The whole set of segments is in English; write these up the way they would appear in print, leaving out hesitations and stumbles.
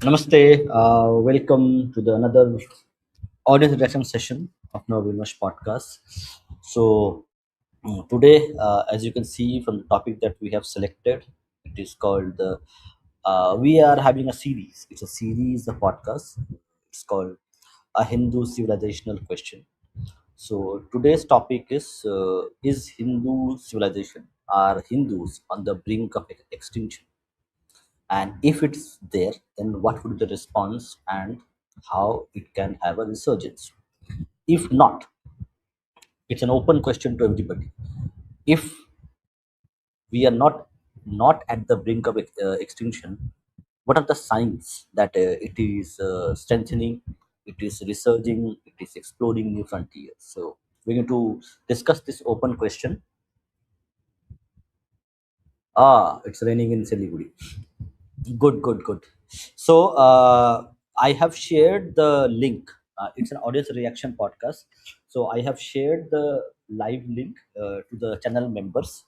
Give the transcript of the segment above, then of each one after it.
Namaste. Welcome to the another audience interaction session of Novilmash podcast. So today, as you can see from the topic that we have selected, it is called the. We are having a series. It's a series of podcasts. It's called a Hindu civilizational question. So today's topic is Hindu civilization. Are Hindus on the brink of extinction? And if it's there, then what would be the response and how it can have a resurgence? If not, it's an open question to everybody. If we are not at the brink of extinction, what are the signs that it is strengthening, it is resurging, it is exploring new frontiers? So we're going to discuss this open question. It's raining in Siliguri. Good, good, good. So I have shared the link. It's an audience reaction podcast. So I have shared the live link to the channel members.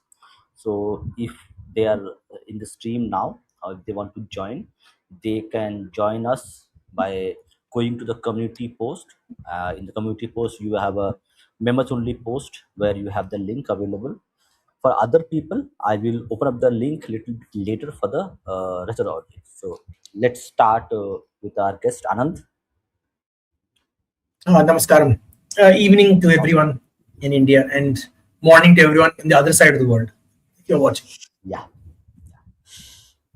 So if they are in the stream now, or if they want to join, they can join us by going to the community post. In the community post, you have a members only post where you have the link available. For other people, I will open up the link little bit later for the rest of the audience. So let's start with our guest Anand. Namaskaram. Evening to everyone in India and morning to everyone in the other side of the world if you're watching. Yeah.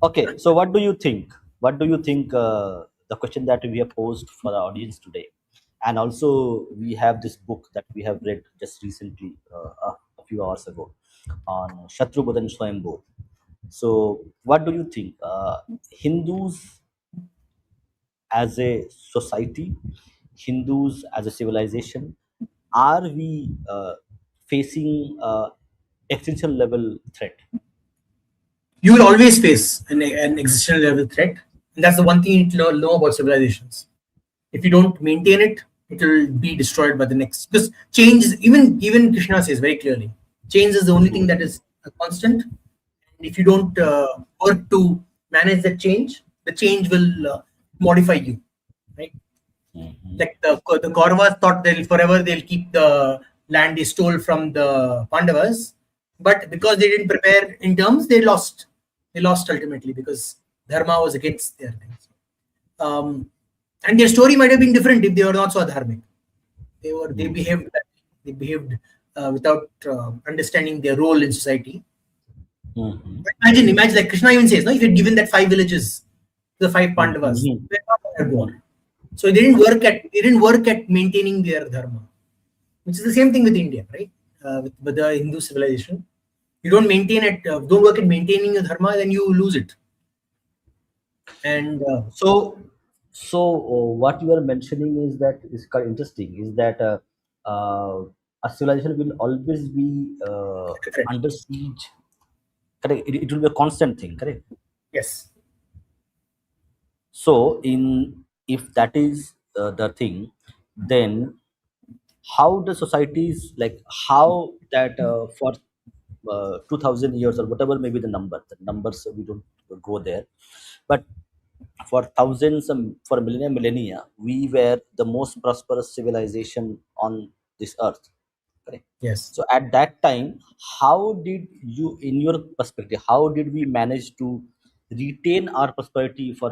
Okay. So what do you think? What do you think? The question that we have posed for the audience today, and also we have this book that we have read just recently, a few hours ago, on Shatrughadan Swayambhu. So what do you think? Hindus as a society, Hindus as a civilization, are we facing existential level threat? You will always face an existential level threat. And that's the one thing you need to know about civilizations. If you don't maintain it, it will be destroyed by the next. Because change is, even Krishna says very clearly, change is the only thing that is a constant. And if you don't work to manage that change, the change will modify you, right? Like the Kauravas thought they'll keep the land they stole from the Pandavas, but because they didn't prepare in terms, they lost. They lost ultimately because dharma was against their things. And their story might have been different if they were not so dharmic. They behaved without understanding their role in society. Imagine like Krishna even says, no, if you had given that 5 villages to the 5 Pandavas, they're born. So they didn't work at maintaining their dharma, which is the same thing with India, right? With the Hindu civilization, you don't maintain it, don't work at maintaining your dharma, then you lose it. And so what you are mentioning is that is quite interesting. Is that a civilization will always be under siege? Correct. It will be a constant thing. Correct. yes, So if that is the thing, then how the societies, like how that for 2000 years or whatever may be the numbers we don't go there, but for thousands for millennia we were the most prosperous civilization on this earth. Correct. yes. So at that time, how did you, in your perspective, how did we manage to retain our prosperity for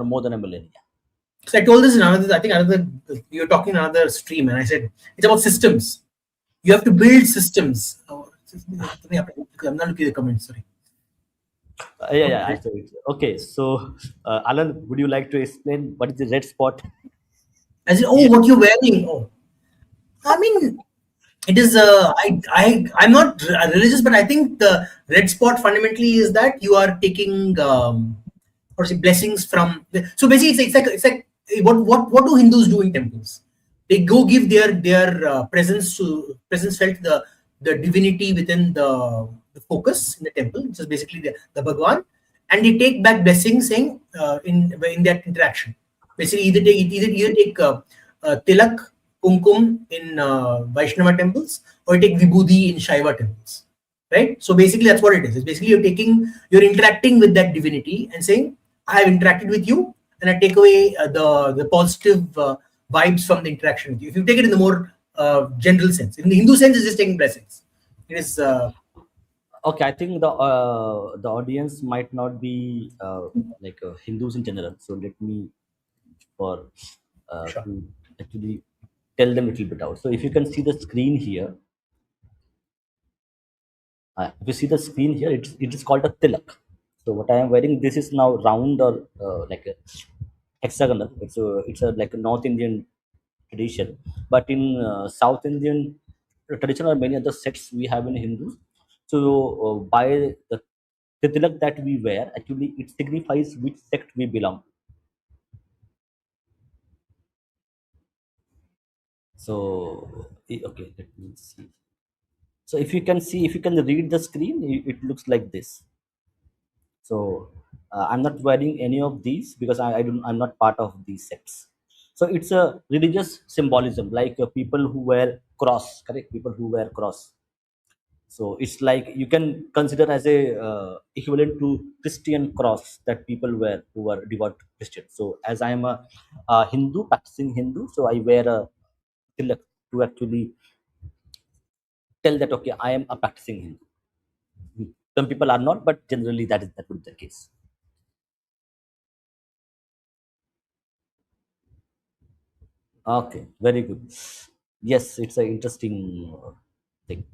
more than a millennia? So I told this in another, you're talking another stream, and I said it's about systems. You have to build systems. I'm not looking at the comments, sorry. Yeah, I saw it. Okay, so Alan, would you like to explain what is the red spot? I said, oh, what you're wearing? Oh, I mean, It is I'm not religious, but I think the red spot fundamentally is that you are taking or say blessings from so basically it's like what do Hindus do in temples? They go give their presence felt the divinity within the focus in the temple, which is basically the Bhagwan, and they take back blessings saying in that interaction. Basically, either take tilak kumkum in Vaishnava temples, or you take vibhuti in Shaiva temples, right? So basically, that's what it is. It's basically you're interacting with that divinity and saying, I have interacted with you, and I take away the positive vibes from the interaction with you. If you take it in the more general sense, in the Hindu sense, it's just taking blessings. It is Okay, I think the audience might not be Hindus in general. So let me for sure. to actually tell them a little bit out. So if you can see the screen here, if you see the screen here, it is called a tilak. So what I am wearing, this is now round or like a hexagonal. It's a like a North Indian tradition, but in South Indian tradition or many other sects we have in Hindus. So by the tilak that we wear, actually it signifies which sect we belong. So okay, let me see. So if you can see, if you can read the screen, it looks like this. So I'm not wearing any of these because I'm not part of these sects. So it's a religious symbolism, like people who wear cross, correct? People who wear cross. So it's like you can consider as a equivalent to Christian cross that people wear who are devout Christian. So as I am a Hindu, practicing Hindu, so I wear a tilak to actually tell that okay, I am a practicing Hindu. Some people are not, but generally that would be the case. Okay, very good. Yes, it's an interesting thing.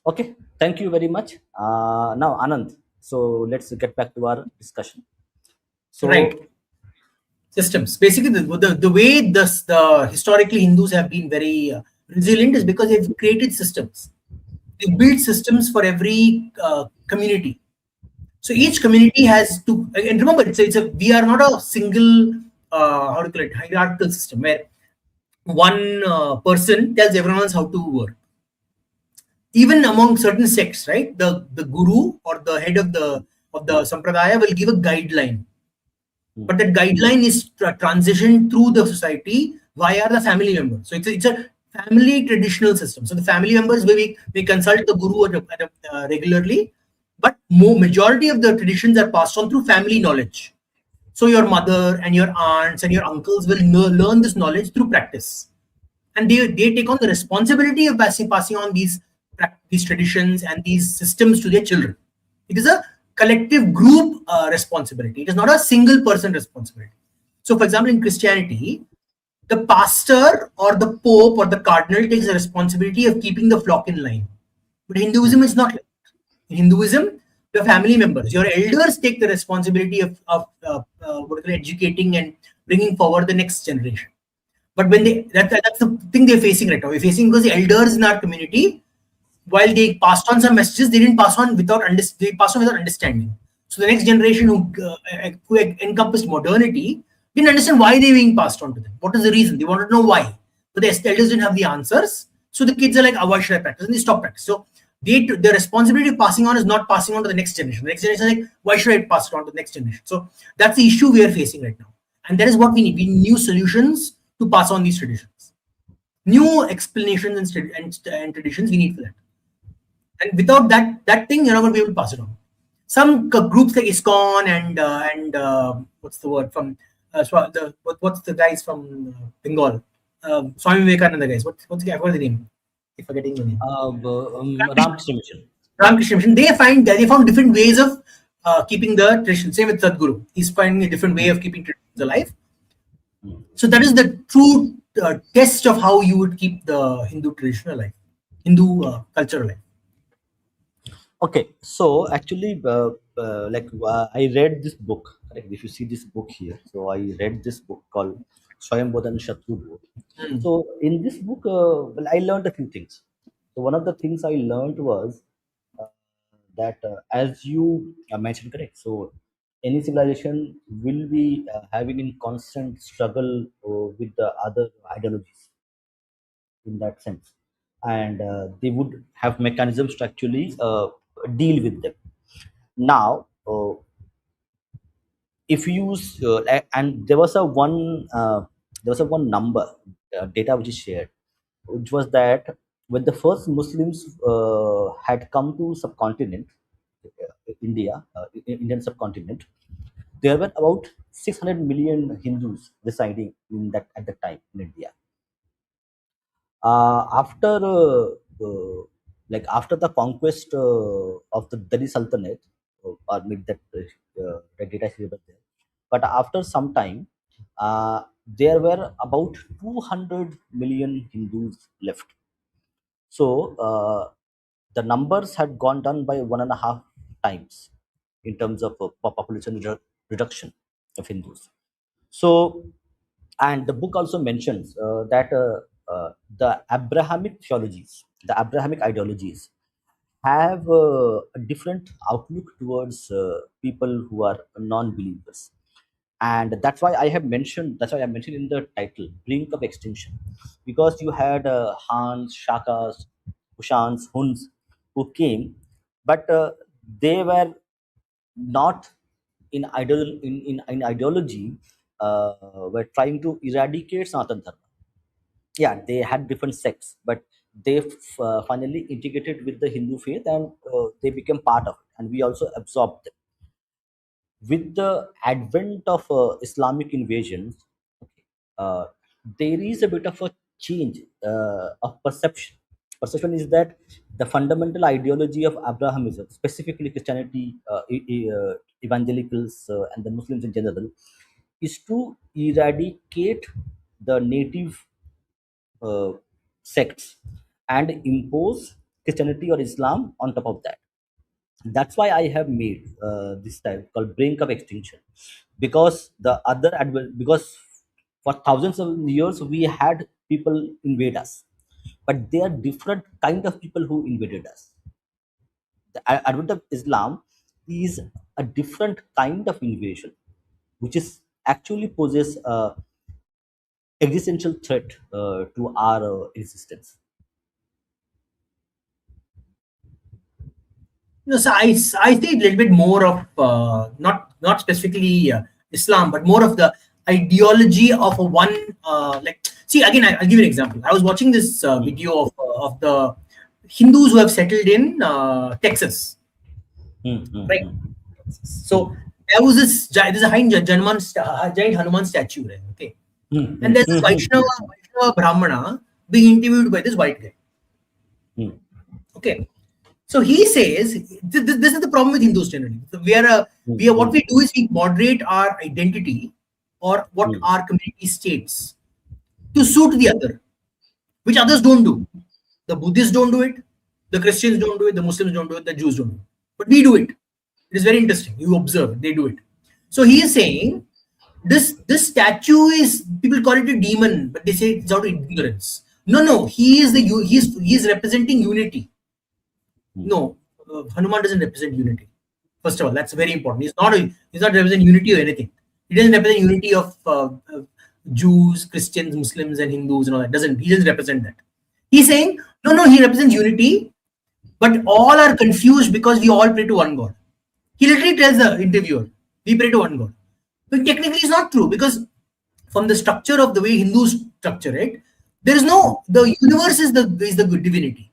Okay, thank you very much. Now, Anand, so let's get back to our discussion. Right. So, Systems. Basically, the way the historically Hindus have been very resilient is because they've created systems. They built systems for every community. So each community has to, and remember, it's a we are not a single how to call it hierarchical system where one person tells everyone else how to work. Even among certain sects, right? The guru or the head of the sampradaya will give a guideline, hmm, but that guideline is transitioned through the society via the family members. So it's a family traditional system. So the family members we consult the guru regularly, but more majority of the traditions are passed on through family knowledge. So your mother and your aunts and your uncles will learn this knowledge through practice, and they take on the responsibility of passing on these traditions and these systems to their children. It is a collective group responsibility. It is not a single person responsibility. So, for example, in Christianity, the pastor or the pope or the cardinal takes the responsibility of keeping the flock in line. But hmm, Hinduism is not like that. In Hinduism, the family members, your elders take the responsibility of educating and bringing forward the next generation. But when that's the thing they're facing right now. We're facing because the elders in our community, while they passed on some messages, they didn't pass on they passed on without understanding. So the next generation who encompassed modernity didn't understand why they were being passed on to them. What is the reason? They wanted to know why. But the elders didn't have the answers. So the kids are like, oh, why should I practice? And they stop practice. So the responsibility of passing on is not passing on to the next generation. The next generation is like, why should I pass it on to the next generation? So that's the issue we are facing right now. And that is what we need. We need new solutions to pass on these traditions. New explanations and traditions we need for that. And without that thing, you're not going to be able to pass it on. Some groups like ISKCON and what's the word from what's the guys from Bengal, Swami Vivekananda guys. What's the guy? What's the name? Keep forgetting the name. Ramakrishna Mission. Ramakrishna Mission. They found different ways of keeping the tradition. Same with Sadhguru. He's finding a different way Hmm, of keeping traditions alive. hmm. So that is the true test of how you would keep the Hindu tradition alive, Hindu culture alive. Okay, so actually, I read this book. Correct? If you see this book here, so I read this book called Swayambodhan Shatru. Mm. So in this book, well, I learned a few things. So one of the things I learned was uh, that as you mentioned, correct. So any civilization will be having in constant struggle with the other ideologies in that sense, and they would have mechanisms to actually deal with them. Now, if you use and there was a one number data which is shared, which was that when the first Muslims had come to subcontinent, India, Indian subcontinent, there were about 600 million Hindus residing in that at the time in India. After after the conquest of the Delhi Sultanate, or mid the data is available there. But after some time, there were about 200 million Hindus left. So the numbers had gone down by 1.5 times in terms of population reduction of Hindus. So, and the book also mentions that the Abrahamic theologies, the Abrahamic ideologies, have a different outlook towards people who are non-believers, and that's why I have mentioned. That's why I mentioned in the title, "Brink of Extinction," because you had Hans, Shakas, Kushans, Huns, who came, but they were not in ideology were trying to eradicate Sanatan Dharma. Yeah, they had different sects, but they finally integrated with the Hindu faith, and they became part of it, and we also absorbed them. With the advent of Islamic invasions, okay, uh, there is a bit of a change of perception. Perception is that the fundamental ideology of Abrahamism, specifically Christianity, evangelicals, and the Muslims in general, is to eradicate the native uh, sects and impose Christianity or Islam on top of that. That's why I have made this type called "Brink of Extinction," because because for thousands of years we had people invade us, but they are different kind of people who invaded us. The advent of Islam is a different kind of invasion, which is actually poses a existential threat to our existence. No, so I say a little bit more of not specifically Islam, but more of the ideology of a one. Like, see, again, I'll give you an example. I was watching this Hmm. video of the Hindus who have settled in Texas, Hmm, hmm, right? hmm, So there was there's a giant Hanuman statue there, okay? hmm, And hmm, there's this hmm, hmm, Vaishnava Brahmana being interviewed by this white guy, hmm, okay? So he says this is the problem with Hindus generally. So hmm, we are what hmm, we do is we moderate our identity or what hmm, our community states to suit the other, which others don't do. The Buddhists don't do it, the Christians don't do it, the Muslims don't do it, the Jews don't do it. But we do it. It is very interesting. You observe, they do it. So he is saying this statue is, people call it a demon, but they say it's out of ignorance. No, no, he is representing unity. hmm. No, Hanuman doesn't represent unity. First of all, that's very important. He's not represent unity or anything. He doesn't represent unity of Jews, Christians, Muslims, and Hindus and all that. He doesn't represent that. He's saying no, no. He represents unity, but all are confused because we all pray to one God. He literally tells the interviewer, "We pray to one God." But technically, it's not true because from the structure of the way Hindus structure it, there is no, the universe is the good divinity.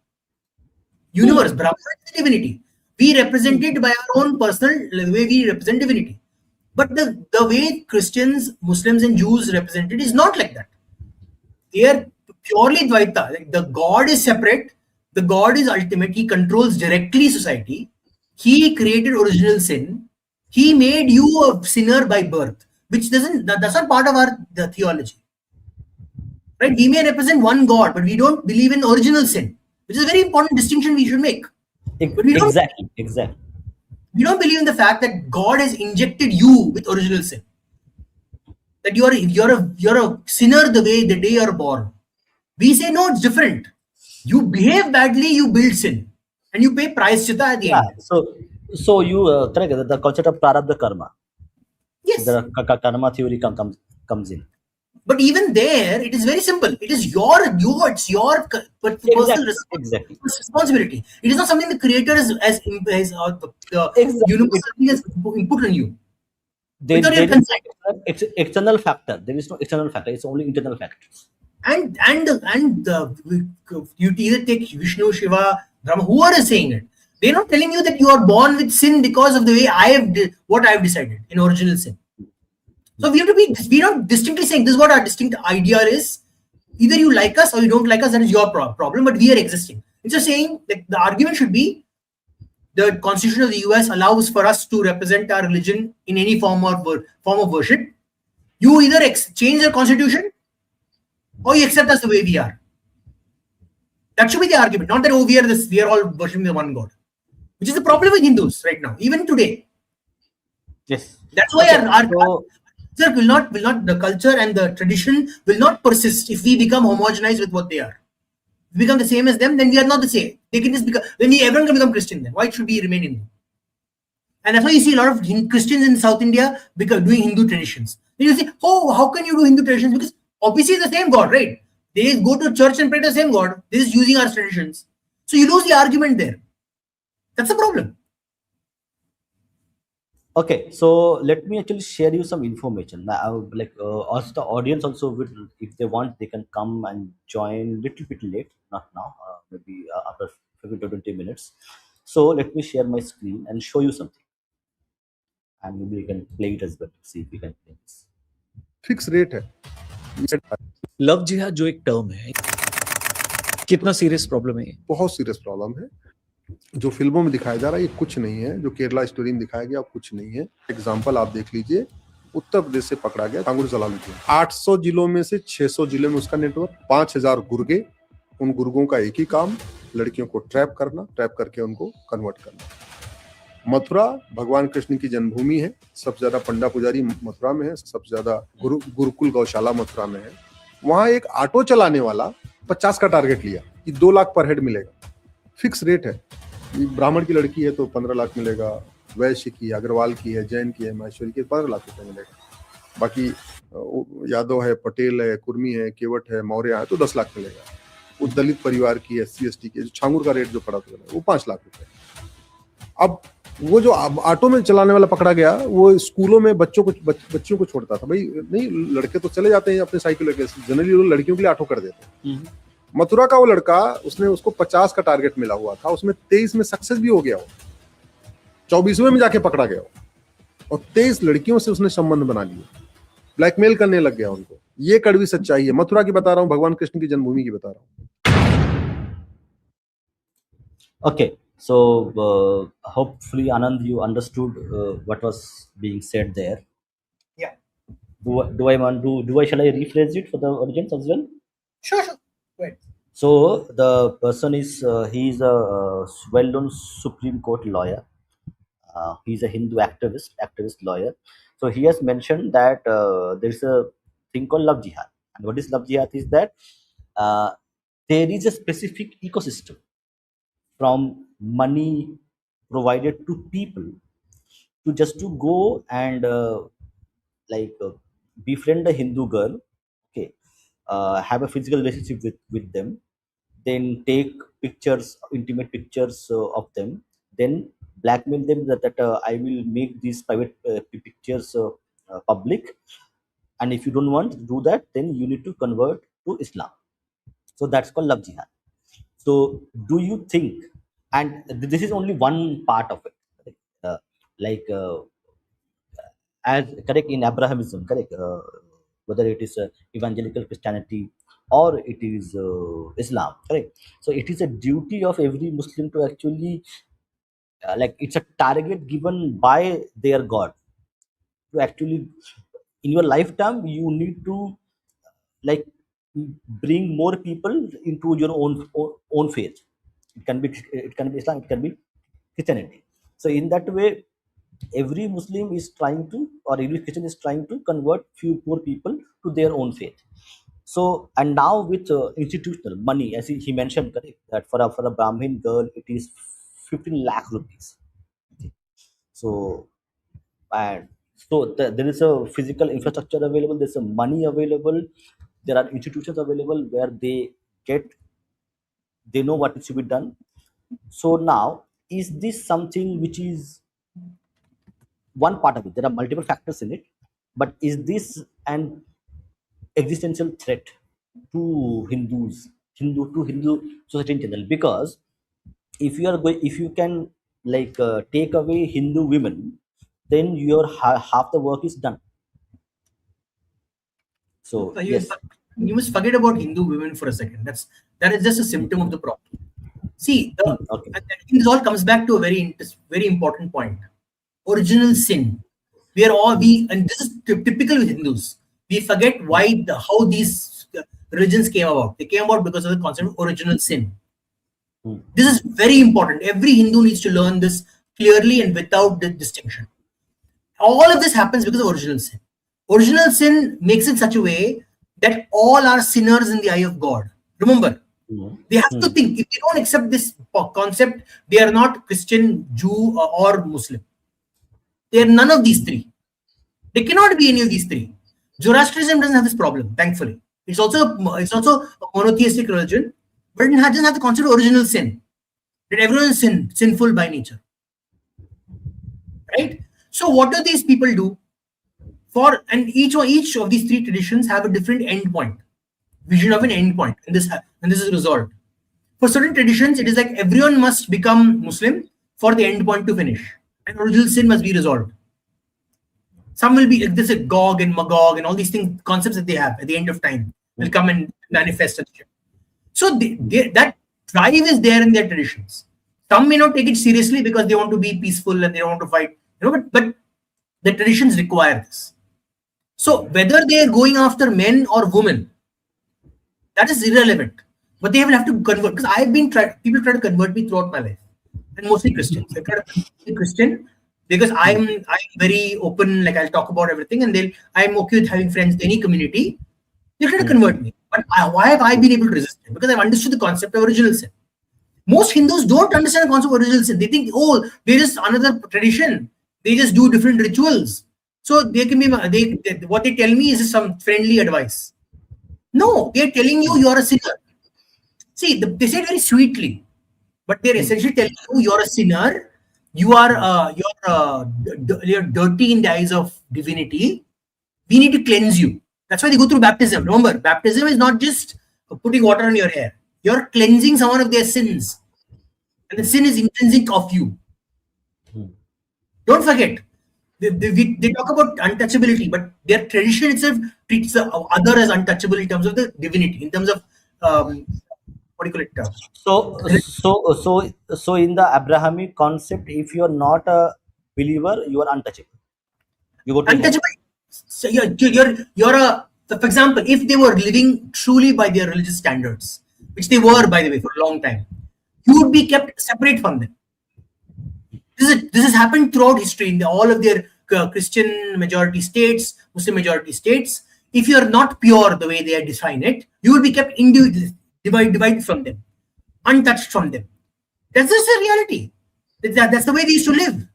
Universe, Hmm. Brahma is divinity. We represent it by our own personal way we represent divinity. But the way Christians, Muslims, and Jews represent it is not like that. They are purely Dvaita. Like the God is separate, the God is ultimate, he controls directly society. He created original sin. He made you a sinner by birth, which that's not part of our the theology. Right? We may represent one God, but we don't believe in original sin, which is a very important distinction we should make. But Exactly, exactly. we don't believe in the fact that God has injected you with original sin. That you're a sinner the day you're born. We say no, it's different. You behave badly, you build sin, and you pay price chita at the Yeah. end. So you correct the concept of prarabdha karma. So Yes. the karma theory comes in. But even there, it is very simple. It is it's your personal Exactly. Exactly. responsibility. It is not something the creator has the Exactly. universe has input on you without your There is consent. no external factor. There is no external factor. It's only internal factors. And you either take Vishnu, Shiva, Brahma, whoever is saying it. They're not telling you that you are born with sin because of the way what I have decided in original sin. So we have to be, we're not distinctly saying this is what our distinct idea is. Either you like us or you don't like us, that is your problem, but we are existing. It's just saying that the argument should be the Constitution of the US allows for us to represent our religion in any form of worship. You either change the Constitution or you accept us the way we are. That should be the argument, not that oh we are all worshiping the one God, which is the problem with Hindus right now, even today. Yes. That's why Okay. our So culture will not the culture and the tradition will not persist if we become homogenized with what they are. If we become the same as them, then we are not the same. They can just become everyone can become Christian then. Why should we remain Hindu? And that's why you see a lot of Christians in South India doing Hindu traditions. Then you say, oh, how can you do Hindu traditions? Because obviously it's the same God, right? They go to church and pray to the same God. This is using our traditions. So you lose the argument there. That's the problem. okay. So let me actually share you some information. Now, like also the audience also will, if they want, they can come and join little bit late, not now, maybe after 15 to 20 minutes. So let me share my screen and show you something, and maybe you can play it as well. See if we can play this. Fix rate है। Love जिहाद जो एक term है, कितना serious problem है ये? बहुत serious problem है। जो फिल्मों में दिखाया जा रहा है ये कुछ नहीं है, जो केरला स्टोरी में दिखाया गया कुछ नहीं है। एग्जाम्पल आप देख लीजिए, उत्तर प्रदेश से पकड़ा गया कांगुर चला लीजिए, 800 जिलों में से 600 जिलों में उसका नेटवर्क, 5000 गुर्गे, उन गुर्गों का एक ही काम लड़कियों को ट्रैप करना, ट्रैप करके उनको कन्वर्ट करना। मथुरा भगवान कृष्ण की जन्मभूमि है, सबसे ज्यादा पंडा पुजारी मथुरा में है, सबसे ज्यादा गुरुकुल गौशाला मथुरा में है। वहां एक ऑटो चलाने वाला 50 का टारगेट लिया कि 2 लाख पर हेड मिलेगा, फिक्स रेट है। ब्राह्मण की लड़की है तो 15 लाख मिलेगा, वैश्य की, अग्रवाल की है, जैन की है, महेश्वरी की 15 लाख रुपए मिलेगा। बाकी यादव है, पटेल है, कुर्मी है, केवट है, मौर्य है तो 10 लाख मिलेगा। वो दलित परिवार की, SC ST की, छांगुर का रेट जो पड़ा था वो 5 लाख रुपए। अब वो जो ऑटो में चलाने वाला पकड़ा गया, वो स्कूलों में बच्चों को छोड़ता था। भाई नहीं, लड़के तो चले जाते हैं अपने साइकिल लेके, जनरली लोग लड़कियों के लिए ऑटो कर देते हैं। मथुरा का वो लड़का, उसने उसको 50 का टारगेट मिला हुआ था, उसमें 23 में सक्सेस भी हो गया, वो 24वें में जाके पकड़ा गया और 23 लड़कियों से उसने संबंध बना लिए, ब्लैकमेल करने लग गया उनको। ये कड़वी सच्चाई है, मथुरा की बता रहा हूँ, भगवान कृष्ण की जन्मभूमि की बता रहा हूँ। Okay. So hopefully Anand, you understood what was being said there. Yeah. Shall I rephrase it for the audience as well? Sure. Right. So the person is he is a well-known Supreme Court lawyer. He's a Hindu activist lawyer. So he has mentioned that there is a thing called love jihad. And what is love jihad is that there is a specific ecosystem from money provided to people to just to go and like befriend a Hindu girl, okay, have a physical relationship with them, then take pictures, intimate pictures of them, then blackmail them that I will make these private pictures public, and if you don't want to do that, then you need to convert to Islam. So that's called love jihad. So do you think, and this is only one part of it, like as correct in Abrahamism, correct, whether it is evangelical Christianity or it is Islam, correct. So it is a duty of every Muslim to actually like it's a target given by their God to actually in your lifetime you need to like bring more people into your own faith. It can be Islam, it can be Christianity. So in that way, every Muslim is trying to, or every Christian is trying to convert few poor people to their own faith. So, and now with institutional money, as he mentioned, correct, that for a Brahmin girl it is 15 lakh rupees. So, and so there is a physical infrastructure available, there's a money available, there are institutions available where get they know what is to be done. So now, is this something which is one part of it? There are multiple factors in it, but is this an existential threat to Hindu society in general? Because if you can like take away Hindu women, then your half the work is done. So You, yes. you must forget about Hindu women for a second. That is just a symptom of the problem. See, Okay. I think this all comes back to a very important point. Original sin. And this is typical with Hindus. We forget how these religions came about. They came about because of the concept of original sin. This is very important. Every Hindu needs to learn this clearly and without the distinction. All of this happens because of original sin. Original sin makes it such a way that all are sinners in the eye of God. Remember, they have to think. If they don't accept this concept, they are not Christian, Jew, or Muslim. They are none of these three. They cannot be any of these three. Zoroastrianism doesn't have this problem, thankfully. It's also a monotheistic religion, but it doesn't have the concept of original sin. That everyone is sinful by nature. Right? So what do these people do? And each of these three traditions have a different end point, vision of an end point, and this is resolved. For certain traditions, it is like everyone must become Muslim for the end point to finish, and original sin must be resolved. Some will be this is Gog and Magog and all these things, concepts that they have at the end of time will come and manifest. So that drive is there in their traditions. Some may not take it seriously because they want to be peaceful and they don't want to fight, but the traditions require this. So whether they are going after men or women, that is irrelevant. But they will have to convert, because people try to convert me throughout my life, and mostly Christians. They try to convert me Christian because I'm very open, like I'll talk about everything, and I'm okay with having friends in any community. They try to convert me. But why have I been able to resist it? Because I've understood the concept of original sin. Most Hindus don't understand the concept of original sin. They think, oh, there is another tradition. They just do different rituals. So they can be what they tell me is some friendly advice. No, they're telling you you're a sinner. See, they say it very sweetly, but they're essentially telling you you're a sinner. You're dirty in the eyes of divinity. We need to cleanse you. That's why they go through baptism. Remember, baptism is not just putting water on your hair. You're cleansing someone of their sins, and the sin is intrinsic of you. Don't forget. They talk about untouchability, but their tradition itself treats the other as untouchable in terms of the divinity, in terms of what do you call it? So in the Abrahamic concept, if you are not a believer, you are untouchable. You go to untouchable. So for example, if they were living truly by their religious standards, which they were, by the way, for a long time, you would be kept separate from them. This has happened throughout history in all of their Christian majority states, Muslim majority states. If you are not pure the way they define it, you will be kept divided from them, untouched from them. That's just a reality. That's the way they used to live.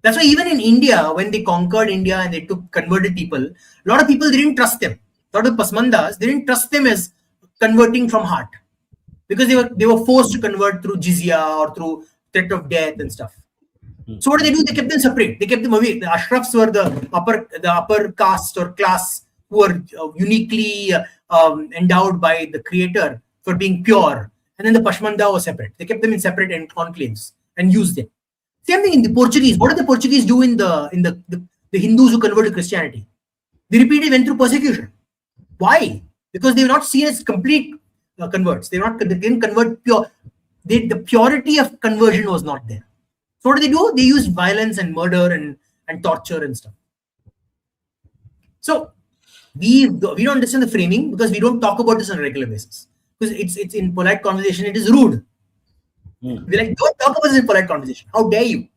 That's why even in India, when they conquered India and they converted people, a lot of people didn't trust them. A lot of Pasmandas, they didn't trust them as converting from heart, because they were forced to convert through jizya or through threat of death and stuff. So what do? They kept them separate. They kept them away. The Ashrafs were the upper caste or class who were uniquely endowed by the Creator for being pure, and then the Pashmanda was separate. They kept them in separate enclaves and used them. Same thing in the Portuguese. What did the Portuguese do in the Hindus who converted to Christianity? They repeatedly went through persecution. Why? Because they were not seen as complete converts. They didn't convert pure. The purity of conversion was not there. So what do? They used violence and murder and torture and stuff. So we don't understand the framing because we don't talk about this on a regular basis. Because it's in polite conversation, it is rude. We're like, don't talk about this in polite conversation. How dare you?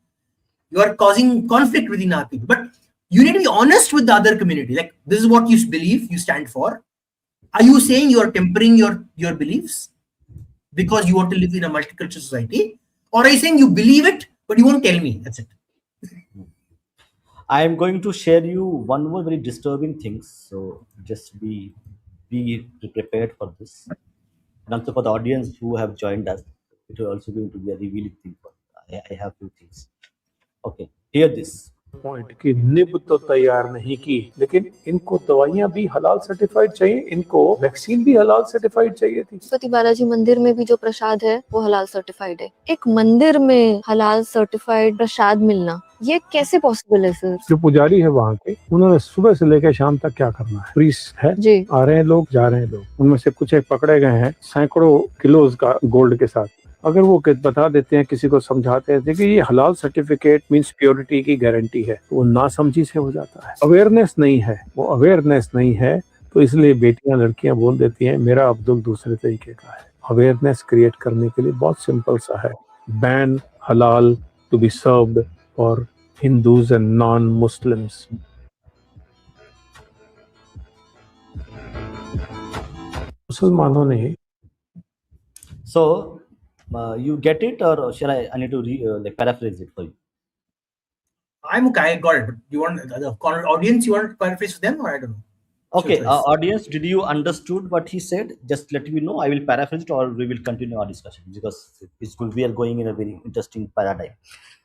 You are causing conflict within our people. But you need to be honest with the other community. Like, this is what you believe, you stand for. Are you saying you are tempering your beliefs because you want to live in a multicultural society, or are you saying you believe it but you won't tell me? That's it. I am going to share you one more very disturbing thing. So just be prepared for this, and also for the audience who have joined us, it will also going to be a revealing thing. I have two things. Okay, hear this. Point कि nib तो तैयार नहीं की, लेकिन इनको दवाइयां भी हलाल सर्टिफाइड चाहिए, इनको वैक्सीन भी हलाल सर्टिफाइड चाहिए थी। तिरुपति बालाजी मंदिर में भी जो प्रसाद है वो हलाल सर्टिफाइड है। एक मंदिर में हलाल सर्टिफाइड प्रसाद मिलना ये कैसे पॉसिबल है सर? जो पुजारी है वहाँ के, उन्होंने सुबह से लेकर शाम तक क्या करना है? प्रीस्ट है जी, आ रहे हैं लोग, जा रहे हैं लोग, उनमें से कुछ एक पकड़े गए हैं सैकड़ों किलोज का गोल्ड के साथ। अगर वो बता देते हैं, किसी को समझाते हैं कि ये हलाल सर्टिफिकेट मींस प्योरिटी की गारंटी है, तो वो नासमझी से हो जाता है। अवेयरनेस नहीं है, वो अवेयरनेस नहीं है, तो इसलिए बेटियां लड़कियां बोल देती हैं मेरा अब्दुल दूसरे तरीके का है। अवेयरनेस क्रिएट करने के लिए बहुत सिंपल सा है, ban halal to be served for Hindus and non Muslims. मुसलमानों ने So you get it, or shall I need to like paraphrase it for you? I'm okay, I got it. But you want the audience? You want to paraphrase for them, or I don't know. Okay, Sure, choice. audience, did you understood what he said? Just let me know. I will paraphrase it, or we will continue our discussion, because we are going in a very interesting paradigm.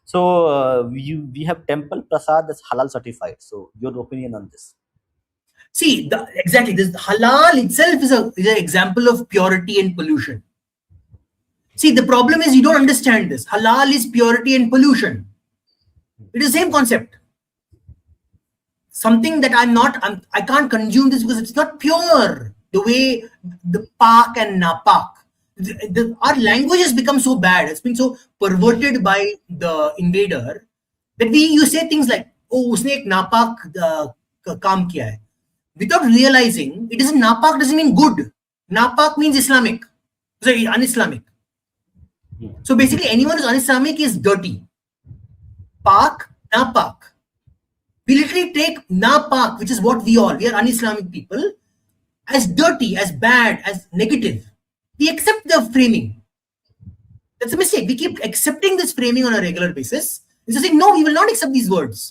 So we have temple prasad that's halal certified. So your opinion on this? See, exactly. This halal itself is an example of purity and pollution. See, the problem is you don't understand this. Halal is purity and pollution. It is the same concept. Something that I can't consume this because it's not pure. The way the pak and napak. Our language has become so bad. It's been so perverted by the invader that you say things like, "Oh, usne ek napak kaam kiya hai," without realizing it isn't. Napak doesn't mean good. Napak means Islamic. Sorry, un-Islamic. So basically, anyone who's un-Islamic is dirty. Pak, napak. We literally take napak, which is what we are un-Islamic people, as dirty, as bad, as negative. We accept the framing. That's a mistake. We keep accepting this framing on a regular basis. It's just saying, no, we will not accept these words.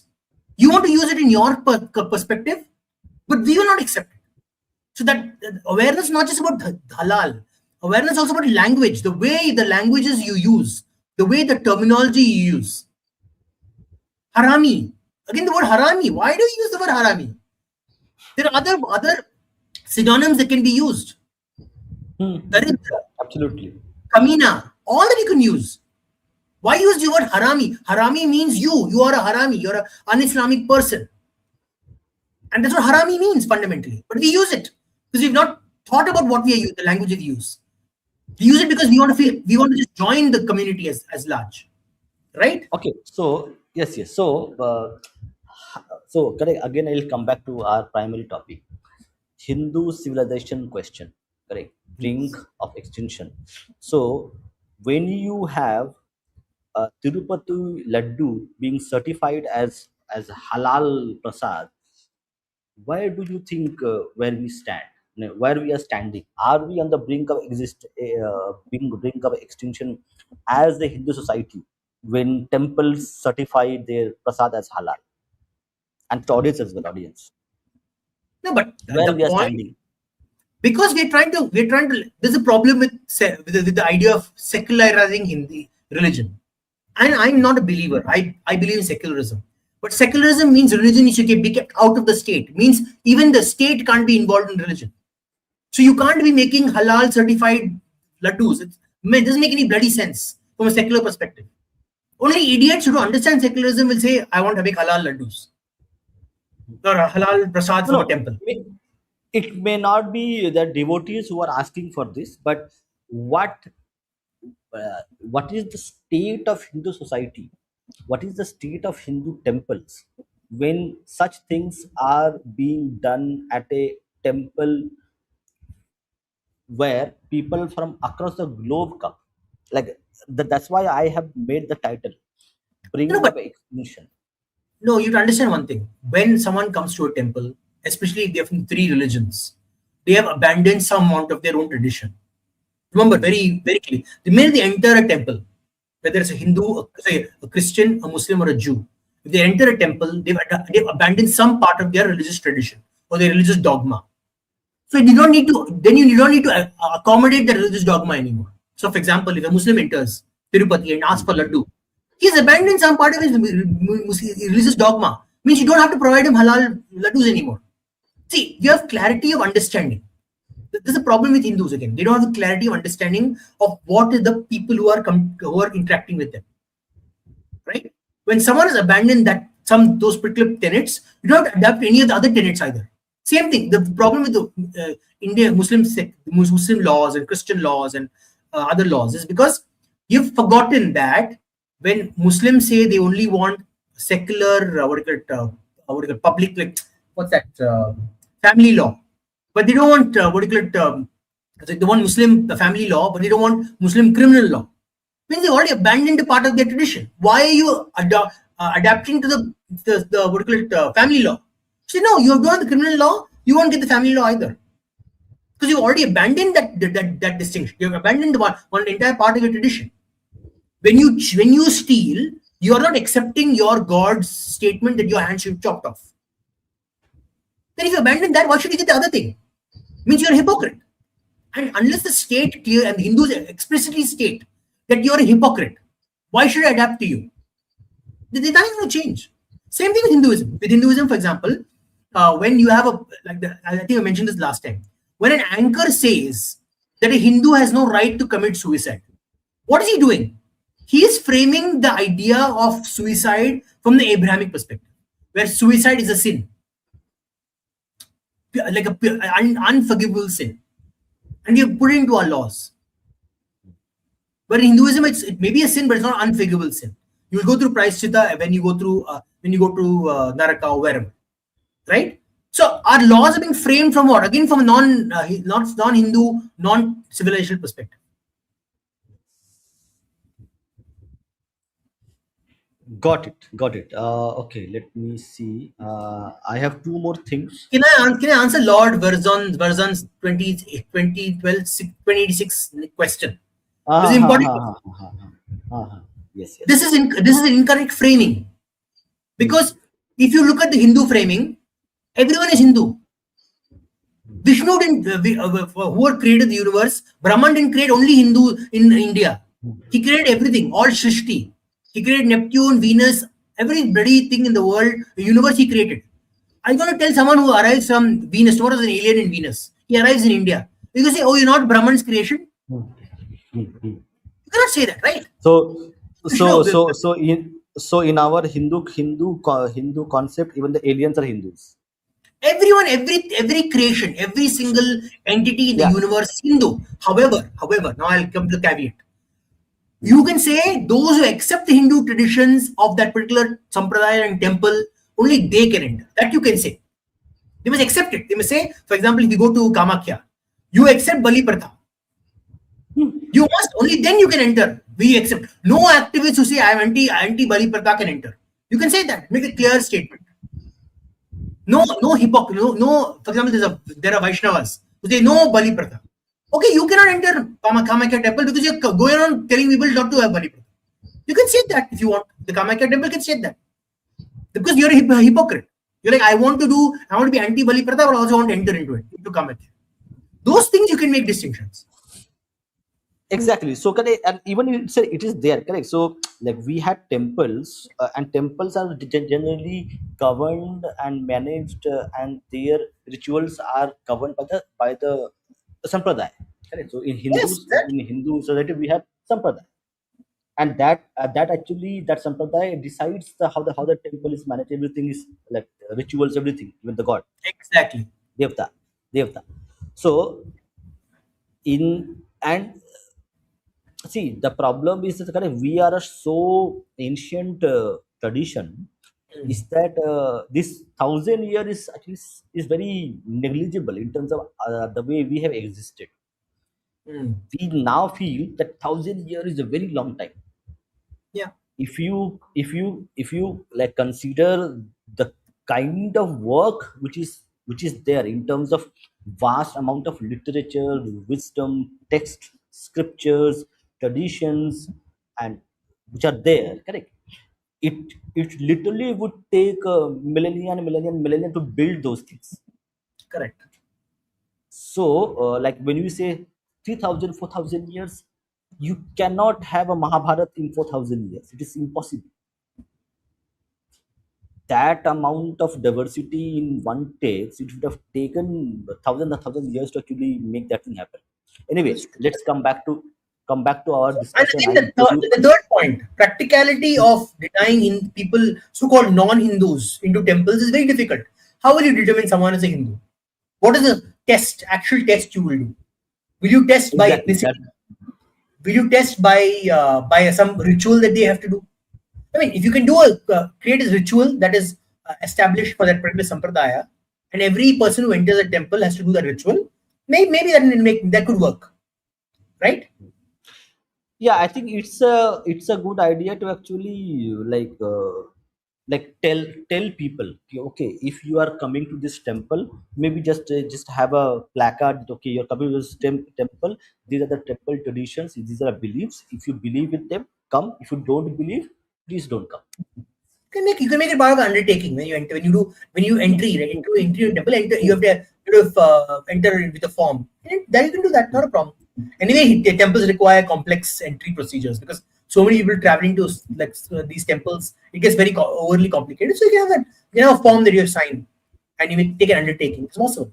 You want to use it in your perspective, but we will not accept it. So that awareness is not just about halal. Awareness is also about language, the way the languages you use, the way the terminology you use. Harami. Again, the word harami. Why do you use the word harami? There are other synonyms that can be used. Daridra, Absolutely. Kamina, all that you can use. Why use the word harami? Harami means you are a harami, you're an un-Islamic person. And that's what harami means fundamentally. But we use it because we've not thought about what we are using, the language we use. We use it because we want to just join the community as large. Right? Okay, so yes. So correct. Again, I will come back to our primary topic: Hindu civilization question. Correct. Brink of extinction. So when you have Tirupati laddu being certified as halal prasad, where do you think where we stand? Where we are standing? Are we on the brink of brink of extinction as the Hindu society when temples certify their prasad as halal? And to audience as well, audience. No, but Where the we are point, standing? because we're trying to. There's a problem with the idea of secularizing Hindi religion. And I'm not a believer. I believe in secularism. But secularism means religion should be kept out of the state. It means even the state can't be involved in religion. So you can't be making halal certified laddus. It doesn't make any bloody sense from a secular perspective. Only idiots who understand secularism will say, I want to make halal laddus. Or halal prasad from a temple. It may not be the devotees who are asking for this, but what is the state of Hindu society? What is the state of Hindu temples when such things are being done at a temple where people from across the globe come? Like that's why I have made the title "Brink of Extinction." No, you have to understand one thing. When someone comes to a temple, especially if they're from 3 religions, they have abandoned some amount of their own tradition. Remember very, very clearly, the minute they enter a temple, whether it's a Hindu, a Christian, a Muslim, or a Jew, if they enter a temple, they've abandoned some part of their religious tradition or their religious dogma. So you don't need to, then you don't need to accommodate the religious dogma anymore. So, for example, if a Muslim enters Tirupati and asks for laddu, he's abandoned some part of his religious dogma. Means you don't have to provide him halal laddus anymore. See, you have clarity of understanding. There's a problem with Hindus again. They don't have the clarity of understanding of what is the people who are interacting with them. Right? When someone has abandoned those particular tenets, you don't have to adapt any of the other tenets either. Same thing. The problem with the Muslim laws and Christian laws and other laws is because you've forgotten that when Muslims say they only want secular, public, like what's that, family law, but they don't want they want Muslim family law, but they don't want Muslim criminal law. Means they already abandoned a part of their tradition. Why are you adapting to the family law? So no, you have done the criminal law, you won't get the family law either. Because you've already abandoned that distinction. You've abandoned one entire part of your tradition. When you steal, you are not accepting your God's statement that your hand should be chopped off. Then if you abandon that, why should you get the other thing? Means you're a hypocrite. And unless the state clear and the Hindus explicitly state that you're a hypocrite, why should I adapt to you? Nothing going to change. Same thing with Hinduism. With Hinduism, for example, when you have I think I mentioned this last time. When an anchor says that a Hindu has no right to commit suicide, what is he doing? He is framing the idea of suicide from the Abrahamic perspective, where suicide is a sin, like an unforgivable sin, and you put it into our laws. But in Hinduism, it may be a sin, but it's not an unforgivable sin. You will go through Prayaschitta when you go to Naraka or wherever, right? So our laws are being framed from what? Again, from a non-Hindu, non-civilizational perspective. Got it. Okay, let me see. I have two more things. Can I answer Lord Verzon's 2086 question? This is important. Yes. This is an incorrect framing, because if you look at the Hindu framing, everyone is Hindu. Vishnu didn't, who created the universe, Brahman didn't create only Hindu in India. He created everything, all Shrishti. He created Neptune, Venus, every bloody thing in the world, the universe he created. I'm going to tell someone who arrives from Venus, tomorrow is an alien in Venus. He arrives in India. You can say, oh, you're not Brahman's creation. You cannot say that, right? So in our Hindu concept, even the aliens are Hindus. Everyone, every creation, every single entity in the universe is Hindu. However, now I'll come to the caveat. You can say those who accept the Hindu traditions of that particular sampradaya and temple, only they can enter. That you can say. They must accept it. They must say, for example, if you go to Kamakhya, you accept Bali Pratha. You must, only then you can enter. We accept. No activists who say I am anti Bali Pratha can enter. You can say that. Make a clear statement. No hypocrisy. No. For example, there are Vaishnavas who say no Bali Pratha. Okay, you cannot enter Kamakhya temple because you're going around telling people not to have Bali Pratha. You can say that if you want. The Kamakhya temple can say that. Because you're a hypocrite. You're like, I want to be anti Bali Pratha, but I also want to enter into it, into Kamakhya. Those things you can make distinctions. Exactly. So correct, and even you said it is there, correct. So like we had temples, and temples are generally governed and managed, and their rituals are governed by the sampradaya. Correct. So in Hindu society we have sampradaya, and that actually that sampradaya decides how the temple is managed. Everything is like rituals, everything, even the god. Exactly. Devta. So see, the problem is that we are a so ancient tradition is that this 1,000 year is actually is very negligible in terms of the way we have existed. We now feel that 1,000 year is a very long time. Yeah. If you like consider the kind of work which is there in terms of vast amount of literature, wisdom, text, scriptures, traditions, and which are there, correct? It literally would take a millennia to build those things. Correct. So, like when you say 3,000, 4,000 years, you cannot have a Mahabharat in 4,000 years. It is impossible. That amount of diversity in one takes, it would have taken thousands and thousands of years to actually make that thing happen. Anyway, let's come back to our And discussion. again, I gave you the third point, practicality of denying in people, so-called non-Hindus, into temples is very difficult. How will you determine someone is a Hindu? What is the test, actual test you will do? Will you test by exactly that. ethnicity? Will you test by some ritual that they have to do? I mean, if you can do create a ritual that is established for that particular sampradaya, and every person who enters a temple has to do that ritual, maybe that could work, right? Yeah, I think it's a good idea to actually tell people, okay, if you are coming to this temple, maybe just have a placard that, okay, you're coming to this temple, these are the temple traditions, these are beliefs. If you believe in them, come. If you don't believe, please don't come. You can make it part of the undertaking when you enter, when you entry, right, into a temple. You have to enter with a form. And then you can do that, not a problem. Anyway, the temples require complex entry procedures because so many people traveling to these temples, it gets very overly complicated. So you can have that, a form that you have signed, and you may take an undertaking. It's also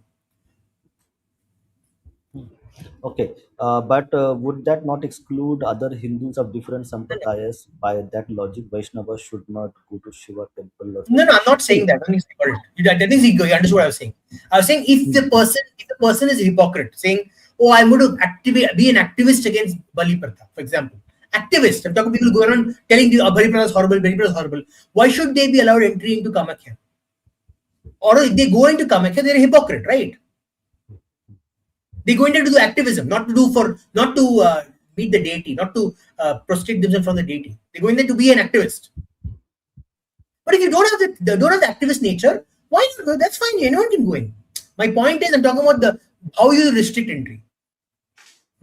Okay, but would that not exclude other Hindus of different sampradayas? By that logic, Vaishnavas should not go to Shiva temple or no, something. no. I'm not saying See, that. I think he got it. I think you understood what I was saying. I was saying if the person is a hypocrite, saying, "Oh, I'm going to be an activist against Bali Pratha," for example, activist. I'm talking people going around telling you, Bali Pratha is horrible, Bali Pratha is horrible. Why should they be allowed entry into Kamakhya? Or if they go into Kamakhya, they're a hypocrite, right? They go in there to do activism, not to meet the deity, not to prostrate themselves from the deity. They go in there to be an activist. But if you don't have the activist nature, why not? That's fine. Anyone can go in. My point is, I'm talking about the how you restrict entry.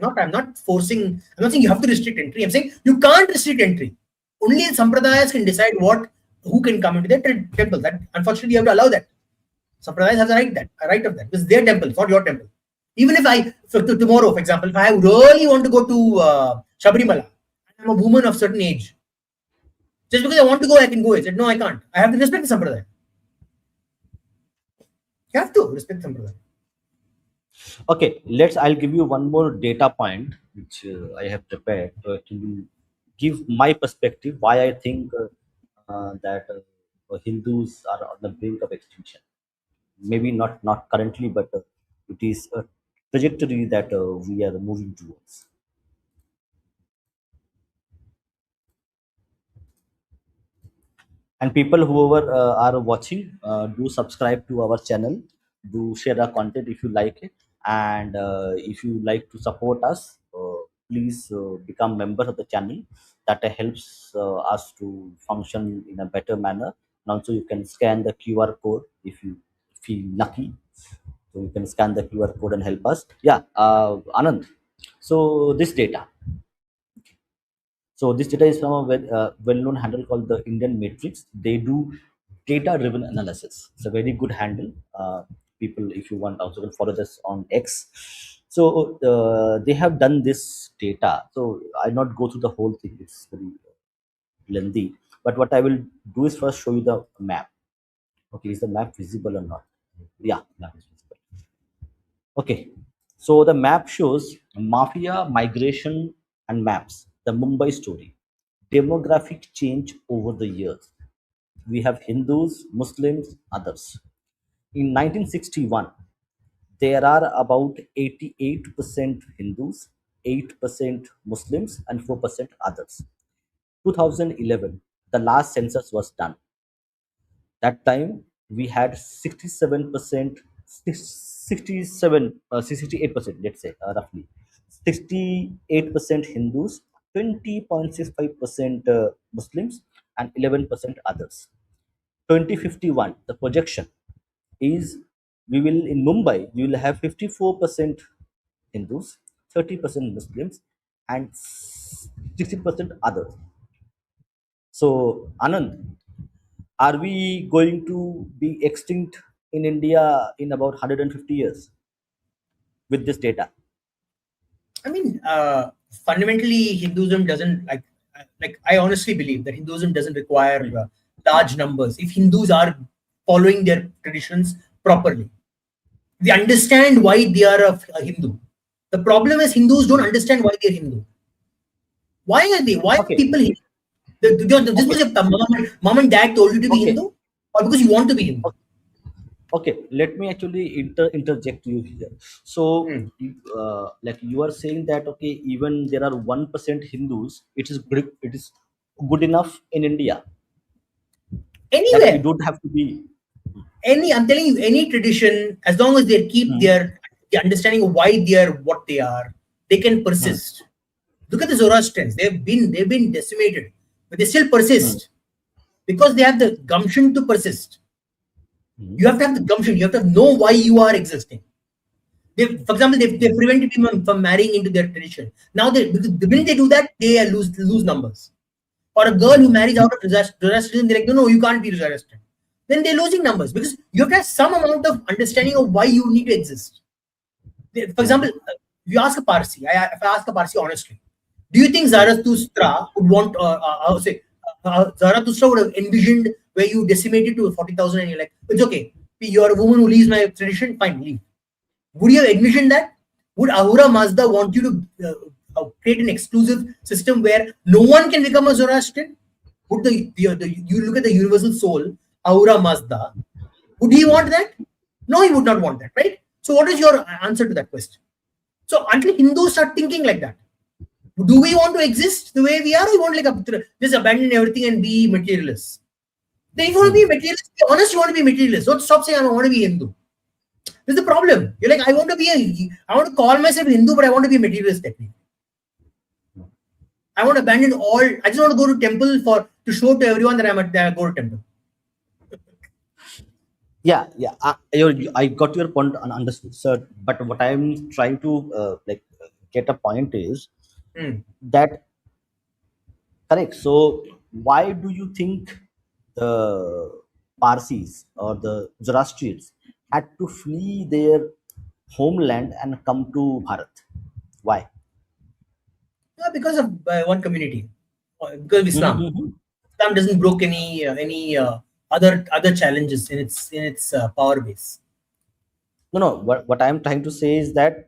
I'm not forcing. I'm not saying you have to restrict entry. I'm saying you can't restrict entry. Only sampradayas can decide who can come into their temple. That unfortunately you have to allow that. Sampradayas have a right of that. It's their temple, it's not your temple. Even if tomorrow, for example, if I really want to go to Shabrimala, I'm a woman of certain age. Just because I want to go, I can go. I said, no, I can't. I have to respect the sampradaya. You have to respect sampradaya. okay, I'll give you one more data point which I have prepared to actually give my perspective why I think that Hindus are on the brink of extinction. Maybe not currently, but it is a trajectory that we are moving towards. And people whoever are watching, do subscribe to our channel, do share our content if you like it, and if you like to support us, please become members of the channel. That helps us to function in a better manner. And also you can scan the QR code if you feel lucky, so you can scan the QR code and help us. Yeah, Anand, so this data, so this data is from a well-known handle called the Indian Matrix. They do data-driven analysis. It's a very good handle. People, if you want, also can follow this on X. So they have done this data. So I'll not go through the whole thing. It's very lengthy. But what I will do is first show you the map. Okay, is the map visible or not? Yeah, map is visible. Okay, so the map shows mafia, migration, and maps. The Mumbai story, demographic change over the years. We have Hindus, Muslims, others. In 1961, there are about 88% Hindus, 8% Muslims, and 4% others. 2011, the last census was done. That time we had 67%, 68%, let's say, roughly 68% Hindus, 20.65% Muslims, and 11% others. 2051, the projection is we will in Mumbai, you will have 54% Hindus, 30% Muslims, and 60% others. So, Anand, are we going to be extinct in India in about 150 years with this data? I mean, fundamentally, Hinduism doesn't like. I honestly believe that Hinduism doesn't require large numbers. If Hindus are following their traditions properly, they understand why they are a Hindu. The problem is Hindus don't understand why they're Hindu. Why are they? Why are Okay, people Hindu? This was okay, your mom and dad told you to be okay, Hindu, or because you want to be Hindu. okay. Let me actually interject you here. So, Hmm. like you are saying that okay, even there are 1% Hindus, it is good, it is good enough in India. Like you Anywhere, don't have to be. I'm telling you, any tradition, as long as they keep Hmm, their understanding of why they are what they are, they can hmm, persist. Look at the Zoroastrians; they've been decimated, but they still hmm, persist because they have the gumption to persist. hmm, You have to have the gumption. You have to know why you are existing. For example, they hmm, prevented people from marrying into their tradition. Now, because the minute they do that, they lose numbers. Or a girl who hmm, marries out of Zoroastrianism, they're like, no, you can't be Zoroastrian. Then they're losing numbers because you have to have some amount of understanding of why you need to exist. For hmm, example, if you ask a Parsi, if I ask a Parsi honestly, do you think hmm, Zarathustra would want, Zarathustra would have envisioned where you decimated to 40,000 and you're like, it's okay, you're a woman who leaves my tradition, fine, leave. Would you have envisioned that? Would Ahura Mazda want you to create an exclusive system where no one can become a Zoroastrian? Would you look at the universal soul, Ahura Mazda? Would he want that? No, he would not want that, right? So, what is your answer to that question? So, until Hindus start thinking like that, do we want to exist the way we are, or we want like just abandon everything and be materialists? Then, if you want to hmm. be materialist, be honest, you want to be materialist. Don't stop saying I want to be Hindu. This is the problem. You're like, I want to call myself Hindu, but I want to be a materialist technique. I want to abandon all. I just want to go to temple to show to everyone that I go to temple. Yeah, yeah. I got your point and understood, sir. But what I'm trying to get a point is Hmm. that correct. So why do you think the Parsis or the Zoroastrians had to flee their homeland and come to Bharat? Why? Because of one community, because of Islam. Mm-hmm. Islam doesn't broke any other challenges in its power base. No, no. What I'm trying to say is that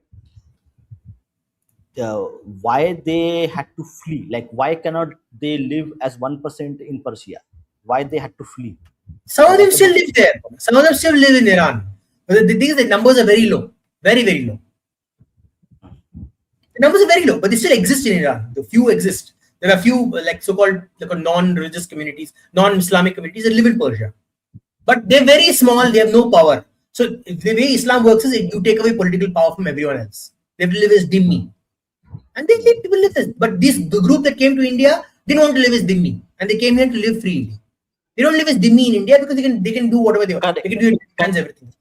why they had to flee? Like, why cannot they live as 1% in Persia? Why they had to flee? Some of them What's the still live there. Some of them still live in Iran. But the thing is, the numbers are very low, very very low. The numbers are very low, but they still exist in Iran. The few exist. There are a few like so-called non-religious communities, non-Islamic communities that live in Persia, but they're very small. They have no power. So the way Islam works is you take away political power from everyone else. They have to live as dhimmi, and people live as. But the group that came to India didn't want to live as dhimmi, and they came here to live freely. They don't live as dhimmi in India because they can do whatever they want. correct? They can do it hands everything.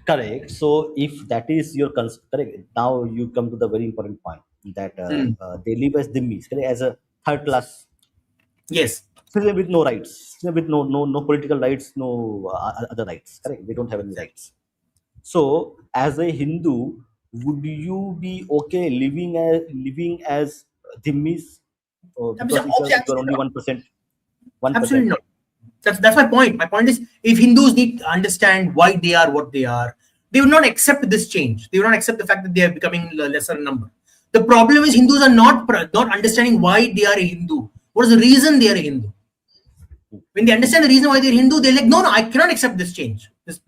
Correct. So if that is your correct, now you come to the very important point that Hmm. they live as dhimmis, correct, as a third class Yes. citizen with no rights, citizen with no political rights, no other rights. Correct. They don't have any rights. So as a Hindu, would you be okay living as dhimmis because if you're Absolutely only not. 1%, 1%? Absolutely not. That's my point. My point is, if Hindus need to understand why they are what they are, they will not accept this change. They will not accept the fact that they are becoming a lesser number. The problem is Hindus are not understanding why they are a Hindu. What is the reason they are a Hindu? When they understand the reason why they're Hindu, they're like, no, I cannot accept this change, this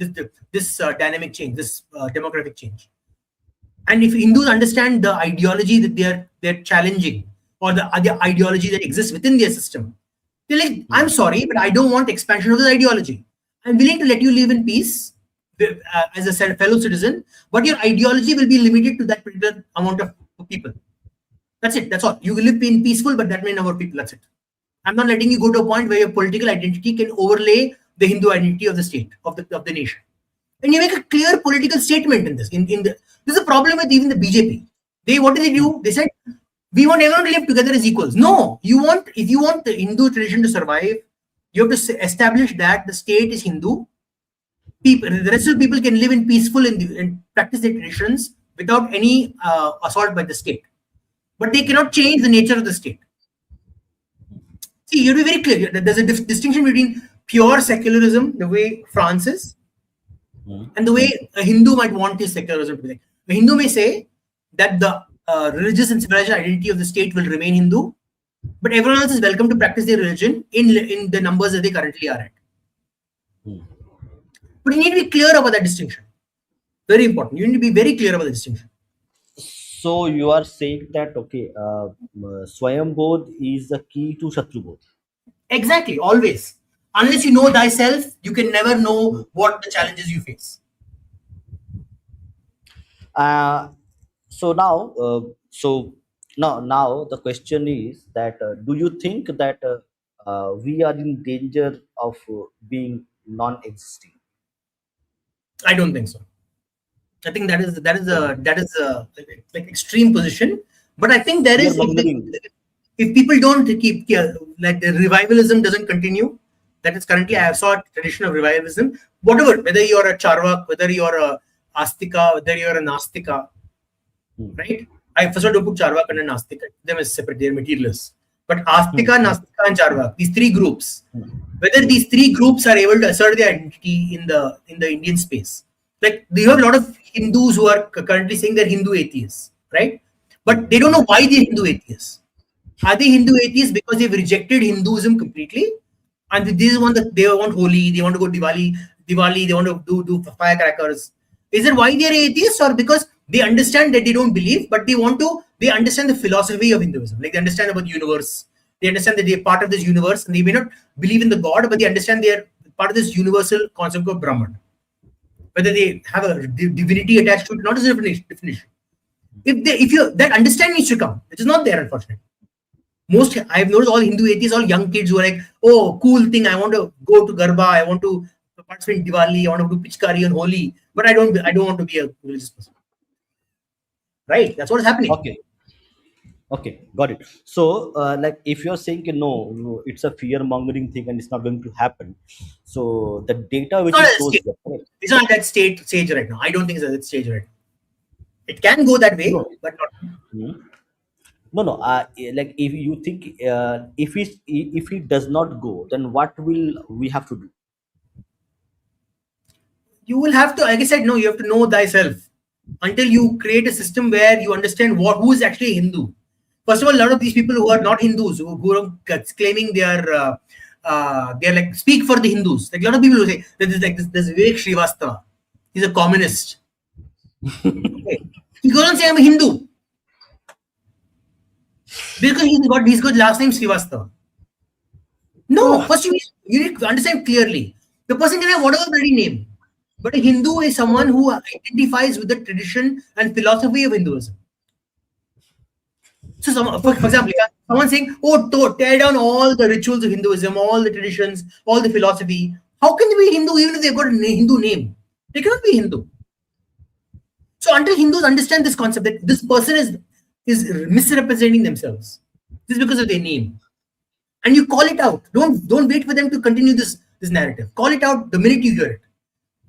dynamic change, this demographic change. And if Hindus understand the ideology that they're challenging, or the ideology that exists within their system, they're like, I'm sorry, but I don't want expansion of this ideology. I'm willing to let you live in peace as a fellow citizen, but your ideology will be limited to that particular amount of people. That's it. That's all. You will live in peaceful, but that many number of people. That's it. I'm not letting you go to a point where your political identity can overlay the Hindu identity of the state, of the nation. and you make a clear political statement in this. This is a problem with even the BJP. What did they do? They said, we want everyone to live together as equals. No, if you want the Hindu tradition to survive, you have to establish that the state is Hindu. The rest of the people can live in peaceful and practice their traditions without any assault by the state. But they cannot change the nature of the state. See, you have to be very clear. There's a distinction between pure secularism, the way France is, and the way a Hindu might want his secularism to be like. A Hindu may say that the religious and civilization identity of the state will remain Hindu, but everyone else is welcome to practice their religion in the numbers that they currently are at. But you need to be clear about that distinction. Very important. You need to be very clear about the distinction. So you are saying that Swayambodh is the key to Shatrubodh. Exactly, always. Unless you know thyself, you can never know what the challenges you face. So now the question is that do you think that we are in danger of being non-existing? I don't think so. I think that is a like extreme position. But I think there is, if people don't keep like the revivalism doesn't continue. That is currently, I saw a tradition of revivalism. Whatever, whether you're a Charvak, whether you're a Astika, whether you're a Nastika, right? I first of all don't put Charvak and Nastika. Them as separate, they're materialists. But Astika, Nastika, and Charvak, these three groups, whether these three groups are able to assert their identity in the Indian space. Like you have a lot of Hindus who are currently saying they're Hindu atheists, right? But they don't know why they're Hindu atheists. Are they Hindu atheists because they've rejected Hinduism completely? And this one that they want Holi, they want to go Diwali, they want to do firecrackers. Is it why they are atheists, or because they understand that they don't believe, but they understand the philosophy of Hinduism, like they understand about the universe, they understand that they're part of this universe, and they may not believe in the God, but they understand they're part of this universal concept of Brahman. Whether they have a divinity attached to it, not as a definition. That understanding needs to come, which is not there, unfortunately. I've noticed all Hindu atheists, all young kids who are like, oh, cool thing, I want to go to Garba, I want to participate in Diwali, I want to do Pichkari and Holi, but I don't want to be a religious person. Right? That's what is happening. Okay, got it. So, like, if you're saying no, it's a fear-mongering thing and it's not going to happen, so the data which shows it's not at that stage right now. I don't think it's at that stage right now. It can go that way, but not. No. Like if you think if he does not go, then what will we have to do? You will have to, like I said, no. You have to know thyself. Until you create a system where you understand who is actually Hindu. First of all, a lot of these people who are not Hindus, who are claiming they're like speak for the Hindus. Like a lot of people who say that there's Vivek Srivastava. He's a communist. Okay. He goes on saying I'm a Hindu because he's got last name Srivastava. No, first you need to understand clearly. The person can have whatever bloody name. But a Hindu is someone who identifies with the tradition and philosophy of Hinduism. So, for example, someone saying, oh, tear down all the rituals of Hinduism, all the traditions, all the philosophy. How can they be Hindu even if they've got a Hindu name? They cannot be Hindu. So until Hindus understand this concept that this person is misrepresenting themselves, this is because of their name. And you call it out. Don't wait for them to continue this narrative. Call it out the minute you hear it.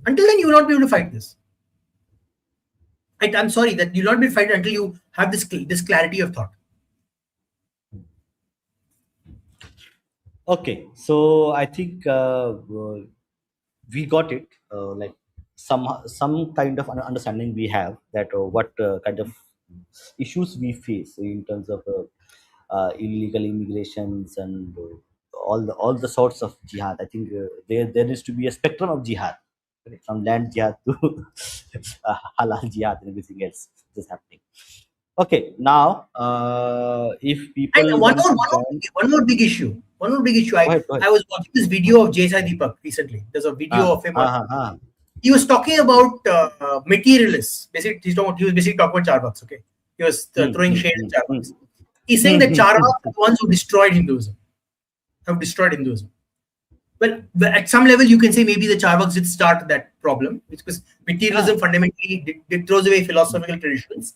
Until then, you will not be able to fight this. I'm sorry that you'll not be able to fight it until you have this clarity of thought. Okay, so I think we got it. Like some kind of understanding we have that what kind of issues we face in terms of illegal immigrations and all the sorts of jihad. I think there needs to be a spectrum of jihad, from land jihad to halal jihad and everything else is happening. Okay, now if people and one more big issue. Go ahead. I was watching this video of Jai Sai Deepak recently. There's a video of him. He was talking about materialists. Basically, he was basically talking about Charvaks. Okay, he was throwing shade at Charvaks. He's saying that Charvaks are the ones who destroyed Hinduism. Have destroyed Hinduism. Well, at some level, you can say maybe the Charvaks did start that problem, because materialism fundamentally did throws away philosophical traditions.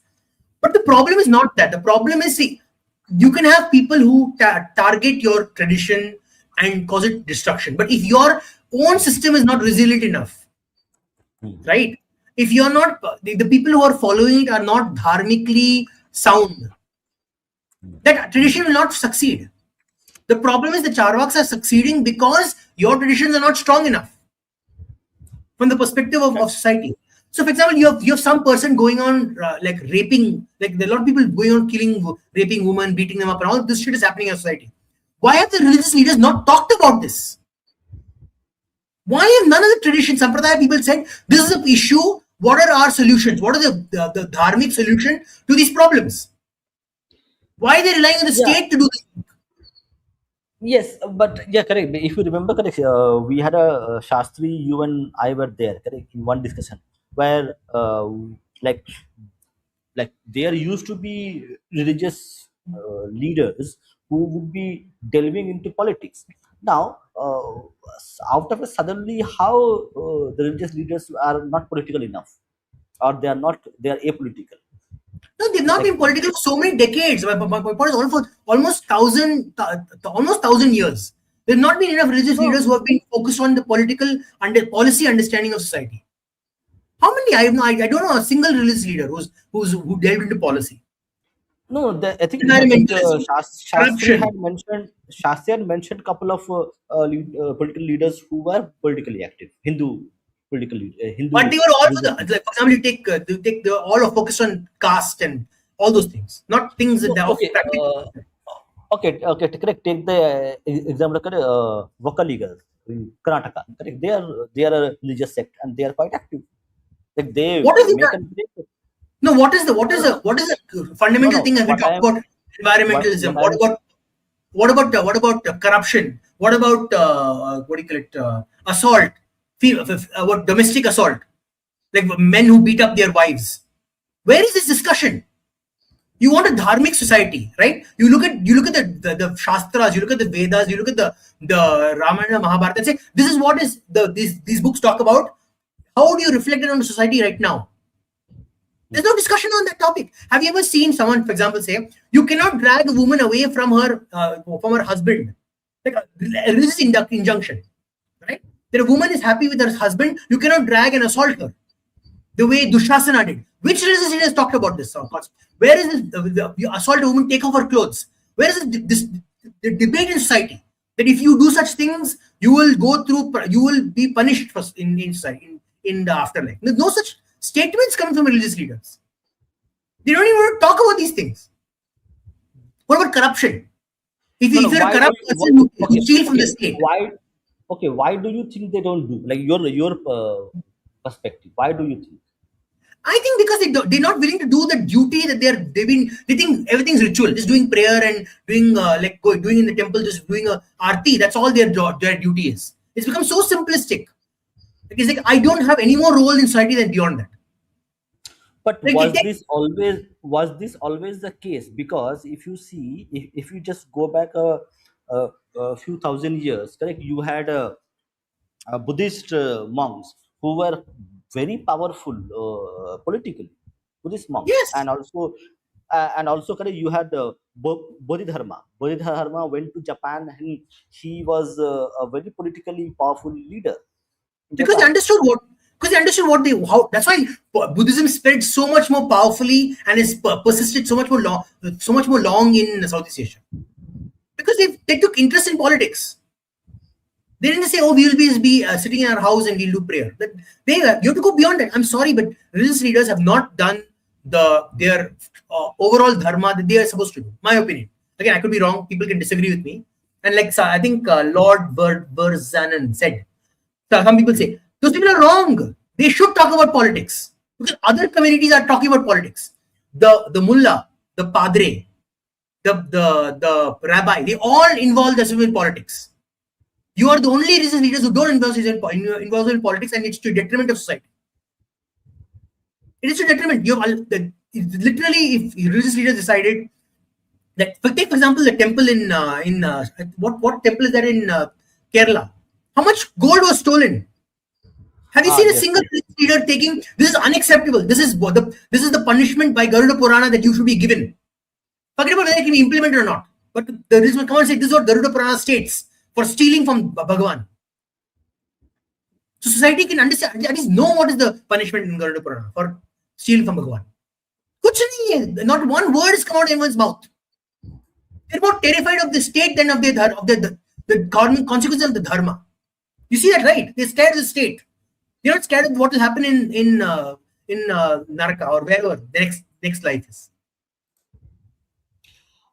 But the problem is not that. The problem is, see, you can have people who target your tradition and cause it destruction. But if your own system is not resilient enough, right? If you're not, the people who are following it are not dharmically sound, that tradition will not succeed. The problem is the Charvaks are succeeding because your traditions are not strong enough from the perspective of society. So, for example, you have some person going on like raping, like there are a lot of people going on killing, raping women, beating them up, and all this shit is happening in society. Why have the religious leaders not talked about this? Why have none of the tradition, Sampradaya people said, this is an issue, what are our solutions? What are the dharmic solution to these problems? Why are they relying on the state to do this? Yes, but yeah, correct. If you remember, correct, we had a Shastri, you and I were there, correct, in one discussion where, like, like there used to be religious leaders who would be delving into politics. Now, out of it, suddenly, how the religious leaders are not political enough, or they are apolitical. No, they've not Like, been political for so many decades. My point is almost thousand years. There's not been enough religious leaders who have been focused on the political policy understanding of society. How many? I don't know a single religious leader who delved into policy. no, I think Environmentalism, Shastri corruption. had mentioned couple of political leaders who were politically active, Hindu But they were all for religious the, leaders. like, for example, you take the all of focus on caste and all those things, not things that No, are of okay, practical. okay, correct. Take the example, correct, Vakaligas in Karnataka. Correct, they are a religious sect and they are quite active. Like they What is it make that? a break. No, what is the No, fundamental no. thing that we What talk I am about environmentalism? what I am What about corruption? What about what do you call it? Assault, what domestic assault, like men who beat up their wives. Where is this discussion? You want a dharmic society, right? You look at the Shastras, you look at the Vedas, you look at the Ramayana, Mahabharata, and say this is what is these books talk about. How do you reflect it on society right now? There's no discussion on that topic. Have you ever seen someone, for example, say you cannot drag a woman away from her husband, like a religious injunction, right? That a woman is happy with her husband, you cannot drag and assault her, the way Dushasana did. Which religious leaders talked about this? Where is this? You assault a woman, take off her clothes. Where is the debate in society that if you do such things, you will be punished in society, in the afterlife? There's no such statements coming from religious leaders. They don't even want to talk about these things. What about corruption? If no, no. you're a Why do corrupt you, person, you steal from okay, the state. why do you think they don't do, like, your perspective? Why do you think? I think because they're not willing to do the duty that they think everything's ritual, just doing prayer and doing doing in the temple, just doing a arti. That's all their duty is. It's become so simplistic. It's like I don't have any more role in society than beyond that. But Like it takes, was this always the case? Because if you see, if you just go back a few thousand years, correct, you had Buddhist monks who were very powerful politically. Buddhist monks, yes, and also, correct, you had Bodhidharma. Bodhidharma went to Japan, and he was a very politically powerful leader in because they Japan. understood what they how. That's why Buddhism spread so much more powerfully and is persisted so much more long in Southeast Asia, because they took interest in politics. They didn't say, "Oh, we will be sitting in our house and we'll do prayer." You have to go beyond that. I'm sorry, but religious leaders have not done their overall dharma that they are supposed to do. My opinion. Again, I could be wrong. People can disagree with me. And like I think Lord Burzanen said, so some people say those people are wrong. They should talk about politics because other communities are talking about politics. The mullah, the padre, the rabbi, they all involve themselves in politics. You are the only religious leaders who don't involve in politics, and it's to detriment of society. It is to detriment. Literally, if religious leaders decided that, take for example the temple in what temple is there in Kerala? How much gold was stolen? Have you seen a Yes. single leader taking this is unacceptable? This is the punishment by Garuda Purana that you should be given. Forget about whether it can be implemented or not. But the reason come and say this is what Garuda Purana states for stealing from Bhagavan. So society can understand, at least know what is the punishment in Garuda Purana for stealing from Bhagavan. Kuch nahi hai. Not one word is come out of anyone's mouth. They're more terrified of the state than of the consequences of the dharma. You see that, right? They're scared of the state. They're not scared of what will happen in Naraka or wherever the next life is.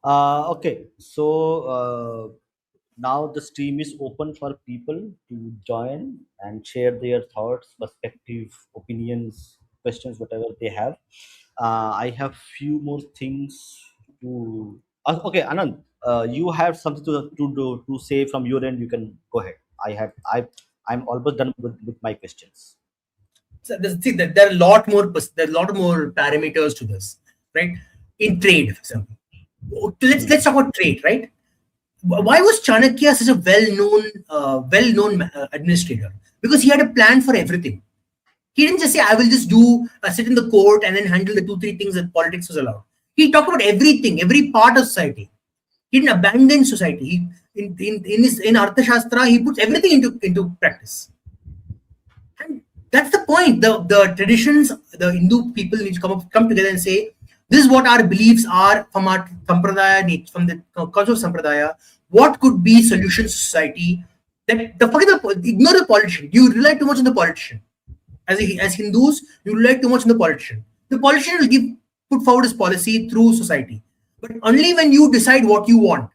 Okay, so now the stream is open for people to join and share their thoughts, perspective, opinions, questions, whatever they have. I have few more things to. Okay, Anand, you have something to say from your end. You can go ahead. I'm almost done with my questions. So there are a lot more parameters to this, right? In trade, for example. Let's talk about trade, right? Why was Chanakya such a well-known administrator? Because he had a plan for everything. He didn't just say, I will just sit in the court and then handle the 2-3 things that politics was allowed. He talked about everything, every part of society. He didn't abandon society. In Arthashastra, he puts everything into practice. And that's the point. The traditions, the Hindu people need to come together and say, this is what our beliefs are from our sampradaya, from the culture of sampradaya. What could be solutions to society? Ignore the politician. You rely too much on the politician. As Hindus, you rely too much on the politician. The politician will put forward his policy through society, but only when you decide what you want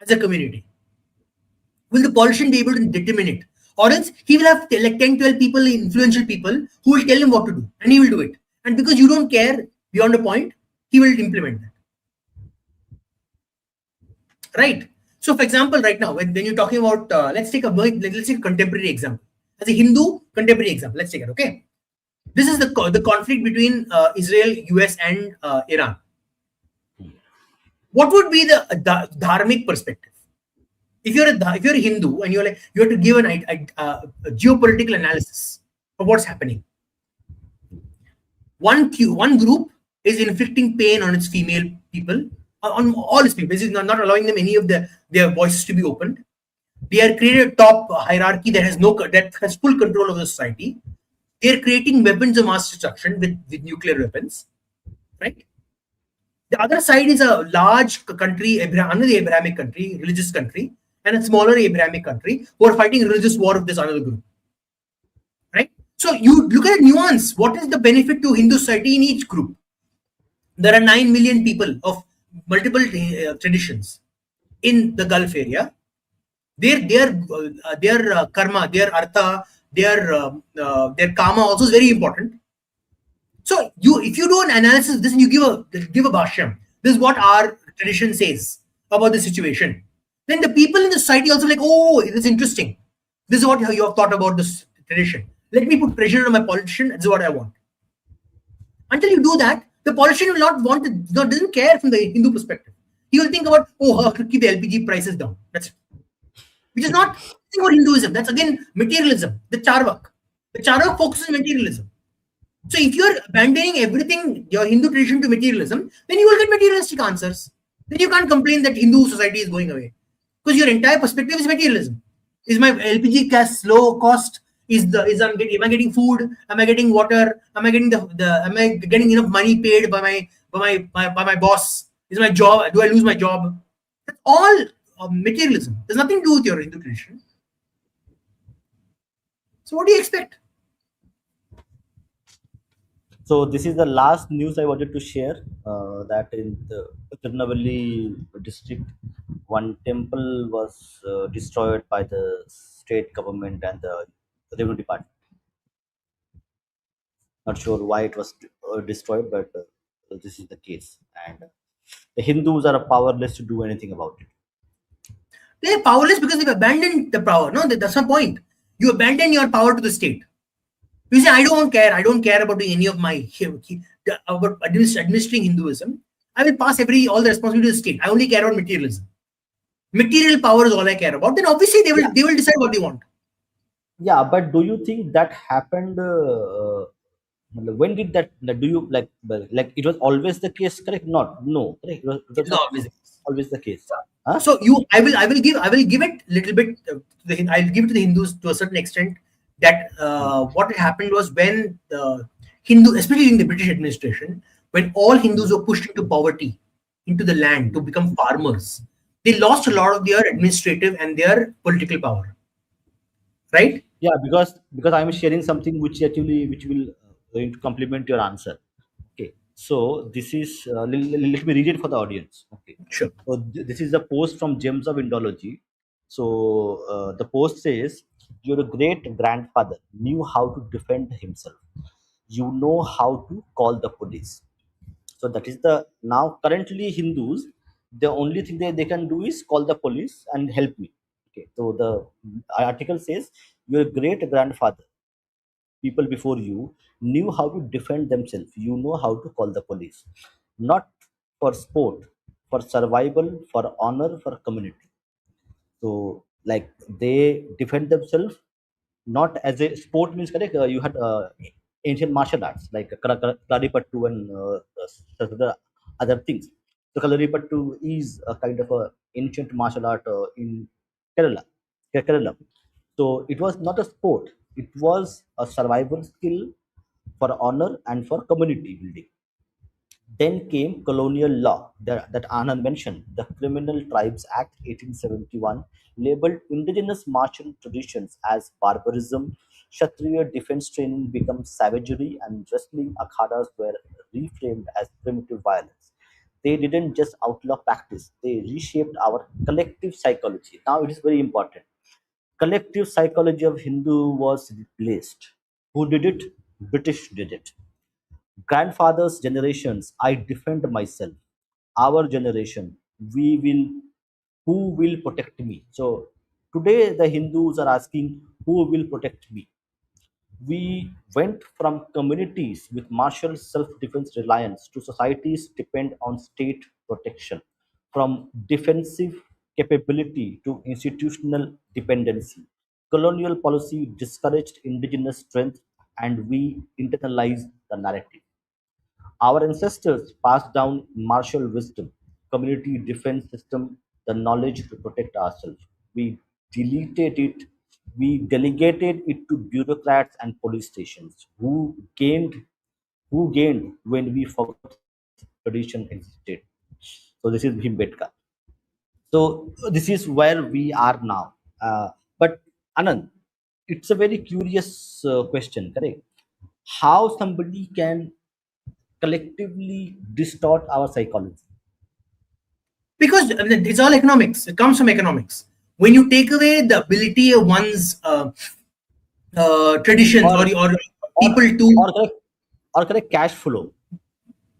as a community will the politician be able to determine it. Or else he will have like 10-12 people, influential people, who will tell him what to do, and he will do it. And because you don't care beyond a point, he will implement that. Right? So, for example, right now, when you're talking about, let's take a contemporary example. As a Hindu contemporary example, let's take it. Okay, this is the conflict between Israel, US, and Iran. What would be the dharmic perspective? If you're a Hindu and you have to give a geopolitical analysis of what's happening. One group is inflicting pain on its female people, on all its people. This is not allowing them any of their voices to be opened. They are created a top hierarchy that has full control of the society. They are creating weapons of mass destruction with nuclear weapons, right? The other side is a large country, another Abrahamic country, religious country, and a smaller Abrahamic country who are fighting religious war of this other group, right? So you look at nuance. What is the benefit to Hindu society in each group? There are 9 million people of multiple traditions in the Gulf area. Their karma, their artha, their karma also is very important. So if you do an analysis of this and you give a bhashyam, this is what our tradition says about the situation, then the people in the society also like, oh, this is interesting. This is what you have thought about this tradition. Let me put pressure on my politician. This is what I want. Until you do that, the politician will not want it, doesn't care from the Hindu perspective. He will think about, oh, how to keep the LPG prices down. That's it. Which is not about Hinduism. That's again materialism, the Charvak. The Charvak focuses on materialism. So if you're abandoning everything, your Hindu tradition to materialism, then you will get materialistic answers. Then you can't complain that Hindu society is going away. Because your entire perspective is materialism. Is my LPG gas low cost? Am I getting food? Am I getting water? Am I getting am I getting enough money paid by my boss? Is my job? Do I lose my job? That's all materialism. There's nothing to do with your Hindu tradition. So what do you expect? So this is the last news I wanted to share, that in the Tirunelveli district, one temple was destroyed by the state government and the revenue department. Not sure why it was destroyed, but this is the case. And the Hindus are powerless to do anything about it. They're powerless because they've abandoned the power. No, that's my point. You abandon your power to the state. You say, I don't care. I don't care about any of my about administering Hinduism. I will pass all the responsibility to the state. I only care about materialism. Material power is all I care about. Then obviously they will decide what they want. Yeah, but do you think that happened? When did that? Do you like it was always the case? Correct? Not no. Correct. It was It's not not always the case. always the case. Huh? So I will give it little bit. I'll give it to the Hindus to a certain extent. That what happened was when the Hindu, especially in the British administration, when all Hindus were pushed into poverty, into the land to become farmers, they lost a lot of their administrative and their political power. Right? Yeah, because I'm sharing something which will going to complement your answer. Okay, so this is let me read it for the audience. Okay, Sure. so this is a post from Gems of Indology. So the post says, "Your great grandfather knew how to defend himself. You know how to call the police." So that is the now currently Hindus. The only thing they can do is call the police and help me. Okay, so the article says your great grandfather, people before you, knew how to defend themselves. You know how to call the police, not for sport, for survival, for honor, for community. So like they defend themselves not as a sport means correct. You had ancient martial arts like Kalaripattu and the other things. So Kalaripattu is a kind of a ancient martial art in Kerala. Kerala. So it was not a sport. It was a survival skill for honor and for community building. Then came colonial law that Anand mentioned. The Criminal Tribes Act 1871 labeled indigenous martial traditions as barbarism. Kshatriya defense training became savagery, and wrestling akhadas were reframed as primitive violence. They didn't just outlaw practice, they reshaped our collective psychology. Now it is very important. Collective psychology of Hindu was replaced. Who did it? British did it. Grandfather's generations, I defend myself. Our generation, we will, who will protect me? So today the Hindus are asking, who will protect me? We went from communities with martial self-defense reliance to societies depend on state protection, from defensive capability to institutional dependency. Colonial policy discouraged indigenous strength, and we internalized the narrative. Our ancestors passed down martial wisdom, community defense system, the knowledge to protect ourselves. We deleted it, we delegated it to bureaucrats and police stations who gained when we forgot tradition existed. So this is Bhimbetka. So this is where we are now. But Anand, it's a very curious question, correct? How somebody can collectively distort our psychology. Because it's all economics. It comes from economics. When you take away the ability of one's traditions or or or people to or correct cash flow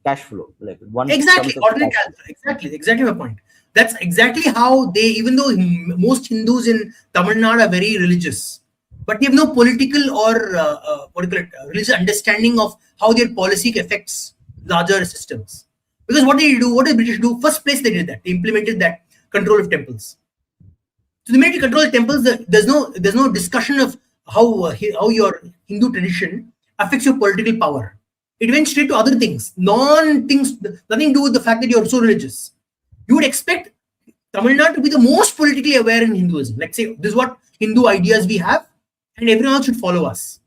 like one exactly terms of ordinary cash flow. exactly my point. That's exactly how they, even though most Hindus in Tamil Nadu are very religious, but they have no political or what do you call it, religious understanding of how their policy affects larger systems. Because what did British do? First place they did that, they implemented that control of temples. So the minute you control temples, there's no discussion of how your Hindu tradition affects your political power. It went straight to other things, nothing to do with the fact that you're so religious. You would expect Tamil Nadu to be the most politically aware in Hinduism. Like say, this is what Hindu ideas we have, and everyone else should follow us,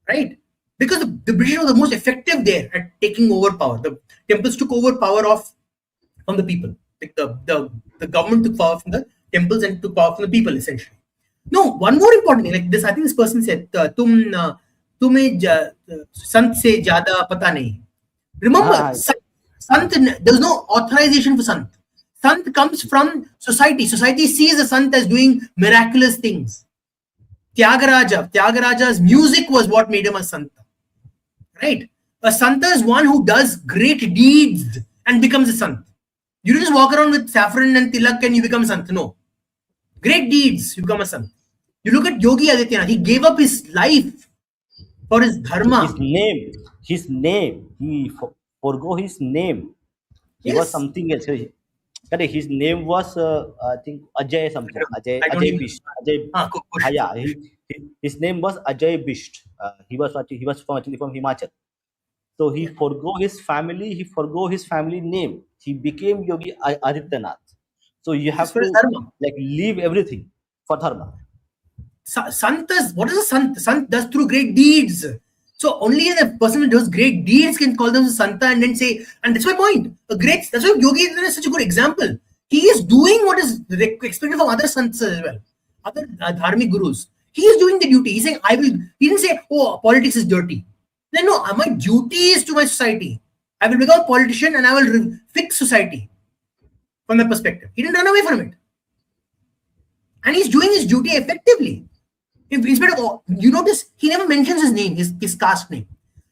right? Because the British were the most effective there at taking over power. The temples took over power from the people. Like the government took power from the temples and took power from the people essentially. No, one more important thing, like this, I think this person said, तुम्हें संत से ज्यादा पता नहीं. Remember, Ah, Sant, there's no authorization for Sant. Sant comes from society. Society sees the Sant as doing miraculous things. Tyagaraja's music was what made him a Santa. Right? A Santa is one who does great deeds and becomes a Sant. You don't just walk around with saffron and tilak and you become a Sant. No. Great deeds, you become a Sant. You look at Yogi Adityanath, he gave up his life for his his dharma. name, he forgo his name. He was Yes. something else. Correct. His name was I think Ajay something. Ajay I don't Ajay even. Bish. Ajay. Kush. Yeah. his name was Ajay Bisht. He was from actually from Himachal. So he forgo his family. He forgo his family name. He became Yogi Adityanath. So you This is have for to dharma. like leave everything for dharma. Santas, what is a sant? Sant does through great deeds. So only the person who does great deeds can call them a santa and then say, and that's my point. That's why Yogi is such a good example. He is doing what is expected from other santas as well, other dharmic gurus. He is doing the duty. He's saying, I will. He didn't say, oh, politics is dirty. Then no, my duty is to my society. I will become a politician and I will fix society from my perspective. He didn't run away from it. And he's doing his duty effectively. Instead of, you notice, he never mentions his name, his caste name.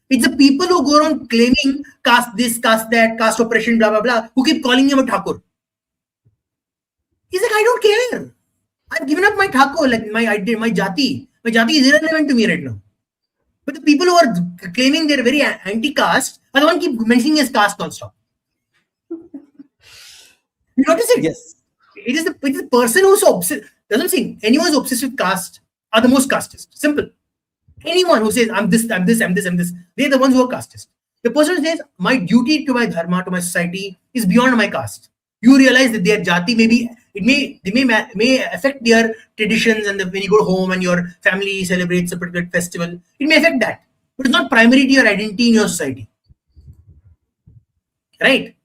It's the people who go around claiming caste this, caste that, caste oppression, blah, blah, blah, who keep calling him a Thakur. He's like, I don't care. I've given up my Thakur, like my jati. My jati is irrelevant to me right now. But the people who are claiming they're very anti-caste are the one keep mentioning his caste non-stop. You notice it? Yes. It is the person who's obsessed. Doesn't say anyone who's obsessed with caste are the most casteist. Simple. Anyone who says I'm this, I'm this, I'm this, I'm this, they're the ones who are casteist. The person who says my duty to my dharma, to my society is beyond my caste. You realize that their jati may affect their traditions, and when you go home and your family celebrates a particular festival, it may affect that. But it's not primary to your identity in your society. Right?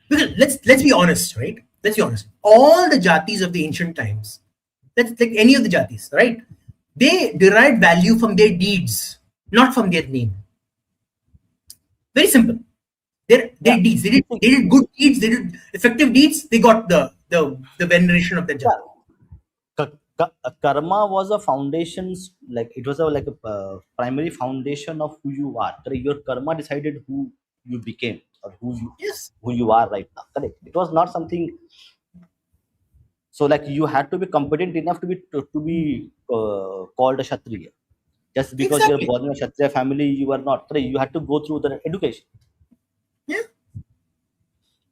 Because let's be honest, right? Let's be honest. All the jatis of the ancient times, that's like any of the jatis, right? They derived value from their deeds, not from their name. Very simple. Their deeds. They did good deeds. They did effective deeds. They got the veneration of the jati. Karma was a foundation, like it was like a primary foundation of who you are. Correct? Your karma decided who you became or who you are right now. Correct? It was not something. So like you had to be competent enough to be called a Kshatriya. Just because you're born in a Kshatriya family, you are not. Correct? You had to go through the education. Yeah.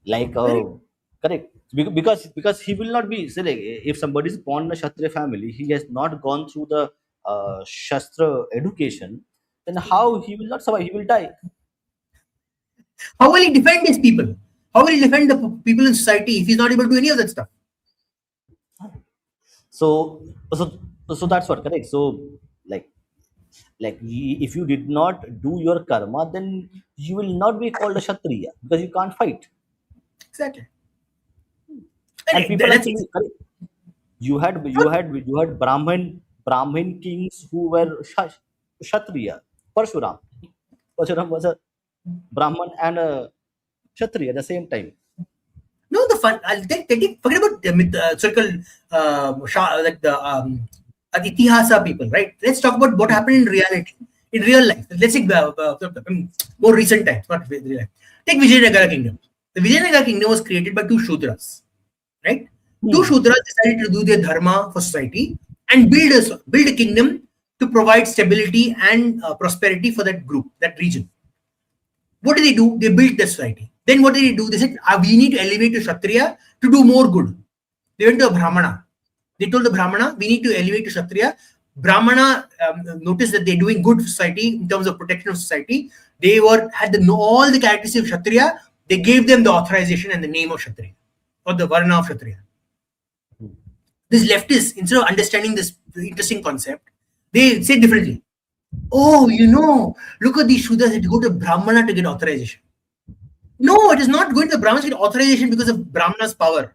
Like correct. Because he will not be, say, like, if somebody is born in a Kshatriya family, he has not gone through the Shastra education, then how he will not survive? He will die. How will he defend his people? How will he defend the people in society if he's not able to do any of that stuff? So that's what, correct. So like if you did not do your karma, then you will not be called a Kshatriya because you can't fight. Exactly. And people actually, correct. You had Brahmin kings who were Kshatriya. Parshuram was a Brahman and a Kshatriya at the same time. No, the fun. Forget about the circle, like the Itihasa people, right? Let's talk about what happened in reality, in real life. Let's take more recent times, not real life. Take Vijayanagara kingdom. The Vijayanagara kingdom was created by two Shudras, right? Two Shudras decided to do their dharma for society and build a kingdom to provide stability and prosperity for that group, that region. What did they do? They built the society. Then what did they do? They said, we need to elevate to Kshatriya to do more good. They went to a Brahmana. They told the Brahmana, we need to elevate to Kshatriya. Brahmana noticed that they're doing good for society in terms of protection of society. They had all the characteristics of Kshatriya. They gave them the authorization and the name of Kshatriya, or the Varna of Kshatriya. These leftists, instead of understanding this interesting concept, they say differently. Oh, look at these Shudras that go to Brahmana to get authorization. No, it is not going to the Brahmana to get authorization because of Brahmana's power.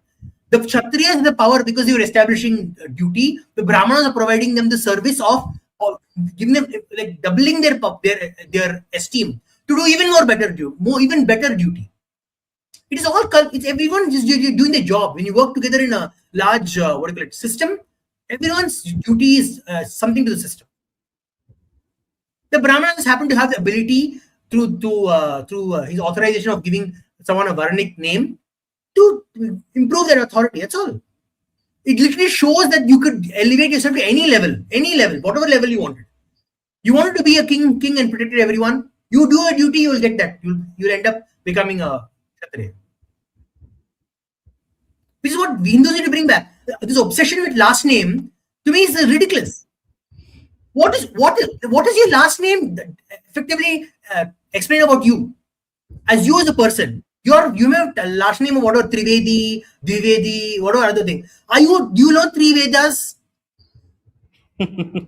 The Kshatriyas have the power because they were establishing duty. The Brahmanas are providing them the service of giving them, like, doubling their esteem to do even even better duty. It is all, it's everyone just doing their job. When you work together in a large system, everyone's duty is something to the system. The Brahmanas happen to have the ability through his authorization of giving someone a Varnic name to improve their authority. That's all. It literally shows that you could elevate yourself to any level, whatever level you wanted. You wanted to be a king and protect everyone. You do a duty, you will get that. You'll end up becoming a Kshatriya. Which is what Hindus need to bring back. This obsession with last name, to me, is ridiculous. What is your last name effectively explain about you as you as a person? You may have a last name of whatever Trivedi, Dwivedi, whatever other thing. Do you know three Vedas? Learn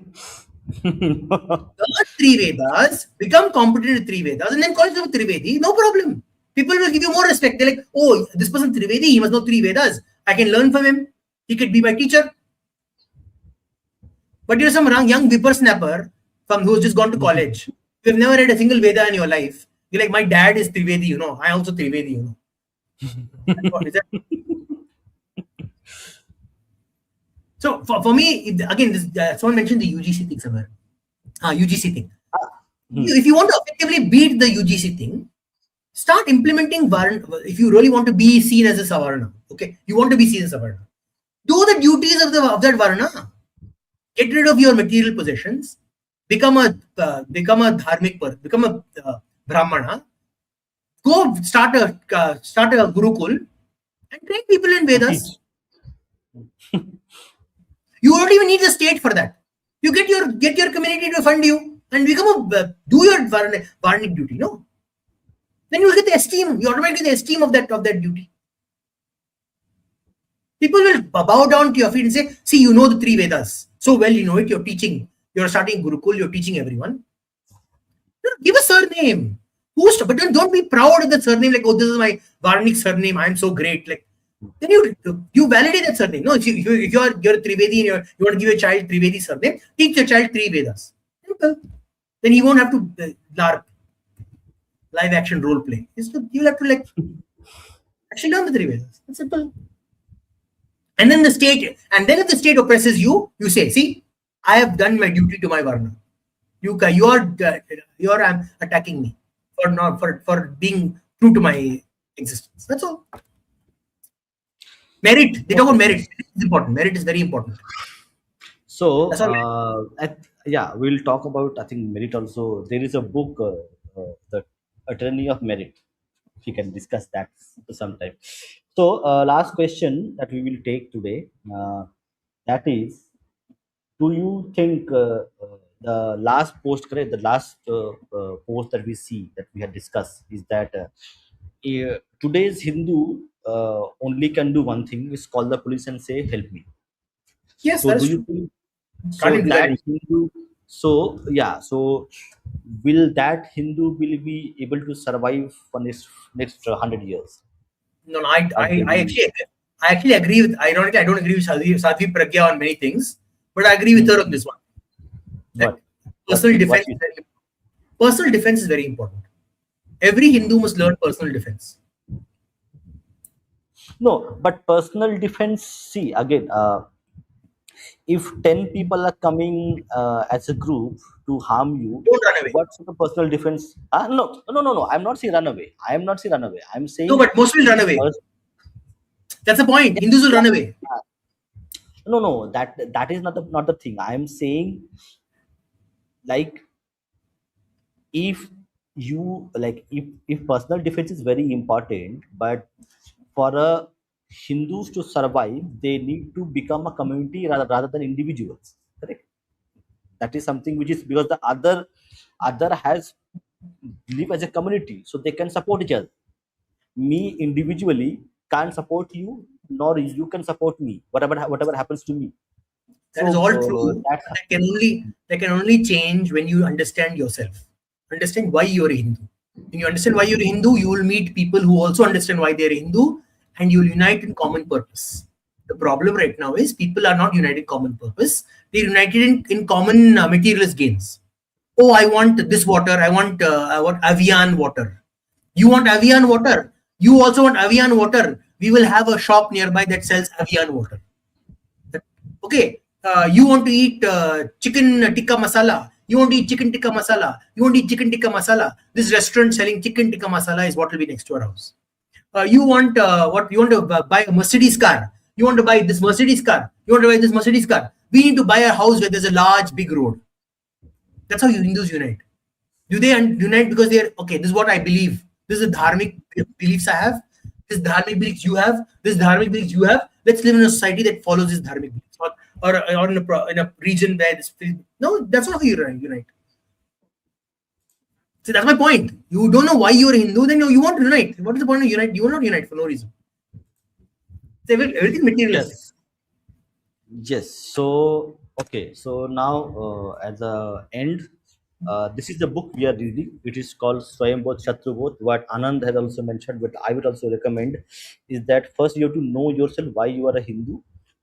three Vedas, become competent in three Vedas, and then call yourself Trivedi. No problem. People will give you more respect. They're like, oh, this person Trivedi, he must know three Vedas. I can learn from him. He could be my teacher. But you're some young whippersnapper who's just gone to college. You've never read a single Veda in your life. You're like, my dad is Trivedi, you know. I also Trivedi, you know. Is that? So for me, again, someone mentioned the UGC thing somewhere. UGC thing. If you want to effectively beat the UGC thing, start implementing Varna. If you really want to be seen as a Savarna, okay, you want to be seen as a Savarna. Do the duties of that Varna. Get rid of your material possessions. Become a dharmic person. Become a Brahmana. Go start a Gurukul and train people in Vedas. You don't even need the state for that. You get your community to fund you and become do your Varnic duty. No, then you will get the esteem. You automatically get the esteem of that duty. People will bow down to your feet and say, "See, you know the three Vedas so well. You know it. You're teaching. You're starting Gurukul. You're teaching everyone. Give a surname. But don't be proud of the surname. Like, oh, this is my Varnic surname. I'm so great. Like, then you validate that surname. No, if you're Trivedi and you want to give your child Trivedi surname, teach your child three Vedas. Simple. Then he won't have to LARP, live action role play. You'll have to actually learn the three Vedas. It's simple. And then if the state oppresses you, you say, see, I have done my duty to my Varna. You're attacking me for being true to my existence. That's all. Merit. They talk about merit. It's important. Merit is very important. So we'll talk about, I think, merit also. There is a book, The Attorney of Merit. We can discuss that sometime. So last question that we will take today, that is, do you think the last post that we see, that we had discussed, is that today's Hindu only can do one thing, is call the police and say, help me. Yes, so that do is you true. think so will that Hindu will be able to survive for next 100 years? No, I actually agree with. Ironically, I don't agree with Sadhvi Pragya on many things, but I agree with her on this one. That personal defense is very important. Every Hindu must learn personal defense. No, but personal defense. See, again, if 10 people are coming as a group to harm you, don't run away. What's the personal defense? No. I'm not saying run away. I'm saying no, but most will run away. That's the point. Hindus will run away. No. That is not the thing. I'm saying, like, if personal defense is very important, but for a Hindus to survive, they need to become a community rather than individuals. Correct? That is something which is, because the other has live as a community, so they can support each other. Me individually can't support you, nor you can support me. Whatever happens to me. That is all true. That can only change when you understand yourself. Understand why you're a Hindu. When you understand why you're a Hindu, you will meet people who also understand why they're a Hindu, and you'll unite in common purpose. The problem right now is people are not united in common purpose. They're united in common materialist gains. Oh, I want this water. I want Avian water. You want Avian water. You also want Avian water. We will have a shop nearby that sells Avian water. Okay. You want to eat chicken tikka masala. You want to eat chicken tikka masala. You want to eat chicken tikka masala. This restaurant selling chicken tikka masala is what will be next to our house. You want to buy a Mercedes car. You want to buy this Mercedes car. You want to buy this Mercedes car. We need to buy a house where there's a large, big road. That's how Hindus unite. Do they unite because they're, okay, this is what I believe. This is the dharmic beliefs I have. This dharmic beliefs you have. This dharmic beliefs you have. Let's live in a society that follows this dharmic beliefs. or in a region where this. No, that's not how you unite. See, that's my point. You don't know why you're a Hindu, then you want to unite. What is the point of unite? You will not unite for no reason. Everything materialistic. Yes. Yes. So okay. So now at the end, this is the book we are reading. It is called Swayambodh Shatrubodh. What Anand has also mentioned, but I would also recommend is that first you have to know yourself why you are a Hindu,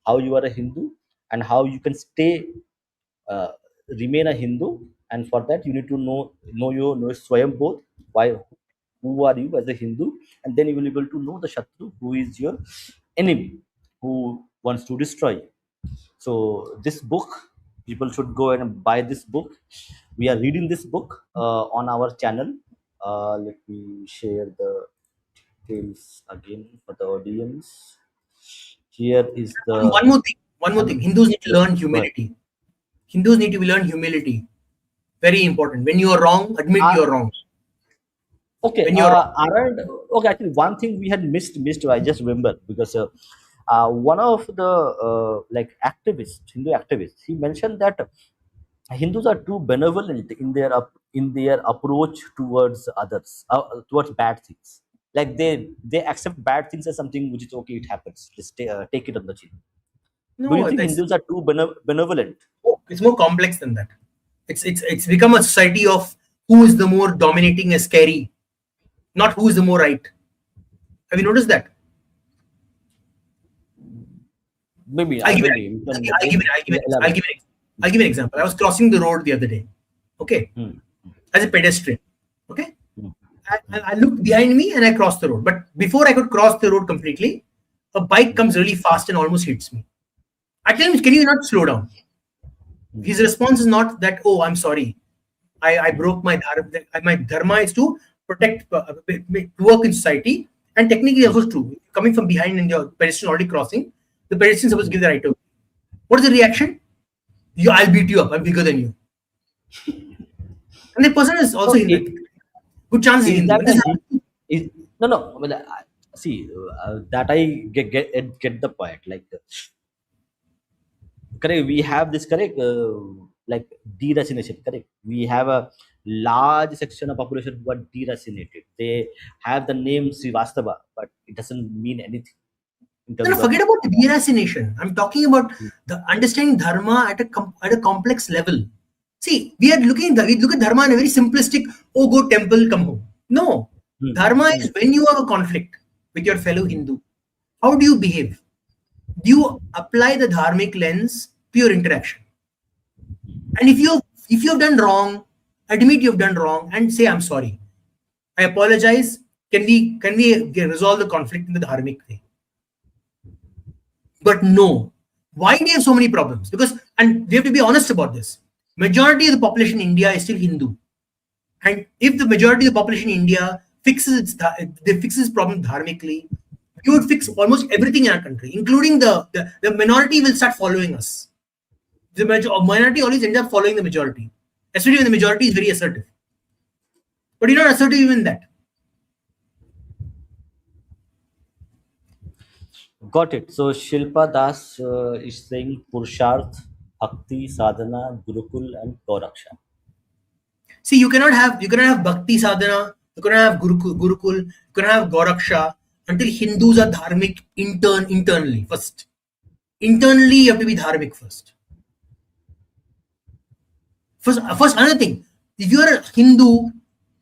how you are a Hindu, and how you can stay uh, remain a Hindu. And for that you need to know your Swayambodh. Why? Who are you as a Hindu? And then you will be able to know the Shatru, who is your enemy, who wants to destroy you. So this book, people should go and buy this book. We are reading this book on our channel. Let me share the details again for the audience. Here is the One more thing. One more thing. Hindus need to learn Go ahead. humility. Hindus need to learn humility. Very important. When you are wrong, admit you are wrong. Okay, When you're wrong. Arand. Okay, actually, one thing we had missed. I just remember because one of the like activists, Hindu activists, he mentioned that Hindus are too benevolent in their approach towards others, towards bad things. Like they accept bad things as something which is okay. It happens. Just take it on the chin. Do you No, think Hindus are too benevolent? it's more complex than that. It's become a society of who is the more dominating and scary, not who is the more right. Have you noticed that? Maybe. I'll give Maybe. I'll give an example. I was crossing the road the other day, okay, as a pedestrian, okay. I looked behind me and I crossed the road. But before I could cross the road completely, a bike comes really fast and almost hits me. I tell him, "Can you not slow down?" His response is not that, "Oh, I'm sorry, I broke my dharma." My dharma is to protect, to work in society, and technically also true. Coming from behind and your pedestrian already crossing, the pedestrian is supposed to give the right of way. What is the reaction? I'll beat you up. I'm bigger than you. And the person is also Hindu. Good chance he's Is Hindu. that is no no? Well, see that I get the point. Like correct, we have this correct like deracination. Correct, we have a large section of population who are deracinated. They have the name Srivastava, but it doesn't mean anything in No, terms of. forget about the deracination. I'm talking about the understanding dharma at a complex level. See, we look at dharma in a very simplistic, oh, go temple, come home. No. Dharma is when you have a conflict with your fellow Hindu. How do you behave? Do you apply the dharmic lens to your interaction? And if you have done wrong, admit you've done wrong and say, "I'm sorry. I apologize. Can we resolve the conflict in the dharmic way?" But no. Why do you have so many problems? Because, and we have to be honest about this, majority of the population in India is still Hindu. And if the majority of the population in India fixes its problem dharmically, we would fix almost everything in our country, including the minority will start following us. The minority always ends up following the majority, especially when the majority is very assertive. But you're not assertive even that. Got it. So Shilpa Das is saying Purusharth, Bhakti, Sadhana, Gurukul, and Gauraksha. See, you cannot have bhakti sadhana, you cannot have gurukul, you cannot have gauraksha until Hindus are dharmic internally first. Internally, you have to be dharmic first. First, another thing, if you are a Hindu,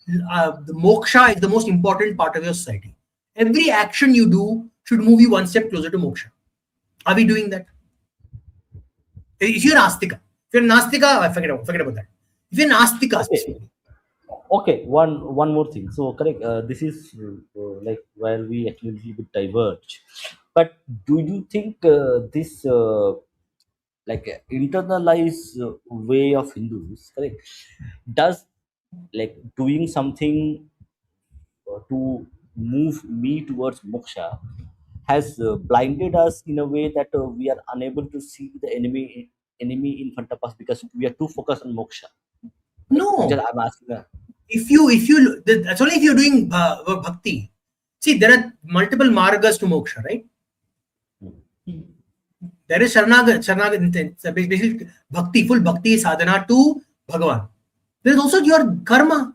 the moksha is the most important part of your society. Every action you do should move you one step closer to moksha. Are we doing that? If you're Nastika, forget about that. If you're Nastika, specifically. Okay, one more thing. So correct. This is like where we actually a little bit diverge. But do you think this like internalized way of Hindus, correct, does like doing something to move me towards moksha has blinded us in a way that we are unable to see the enemy in front of us because we are too focused on moksha. No. Just I'm asking. That's only if you're doing bhakti. See, there are multiple margas to moksha, right? There is Sharanagat, basically bhakti, full bhakti sadhana to Bhagavan. There is also your karma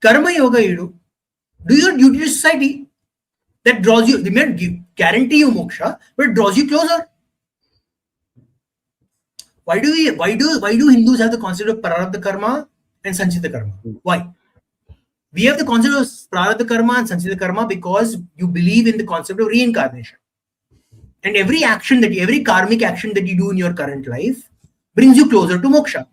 yoga you do. Do your duty to society. That draws you, they may guarantee you moksha, but it draws you closer. Why do Hindus have the concept of prarabdha karma and sanchita karma? Why? We have the concept of prarabdha karma and sanchita karma because you believe in the concept of reincarnation. And every karmic action that you do in your current life brings you closer to moksha.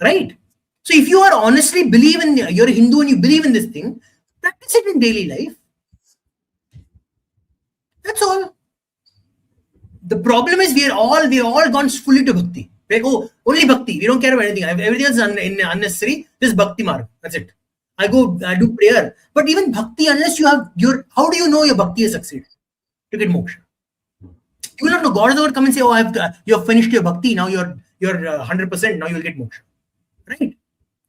Right? So if you are honestly you're a Hindu and you believe in this thing, practice it in daily life. That's all. The problem is we all gone fully to bhakti. Like, oh, only bhakti. We don't care about anything. Everything else is unnecessary. Just bhakti marg. That's it. I do prayer. But even bhakti, unless you have how do you know your bhakti has succeeded to get moksha? You will not know. God is not come and say, oh, you have finished your bhakti. Now you're 100%. Now you'll get moksha. Right?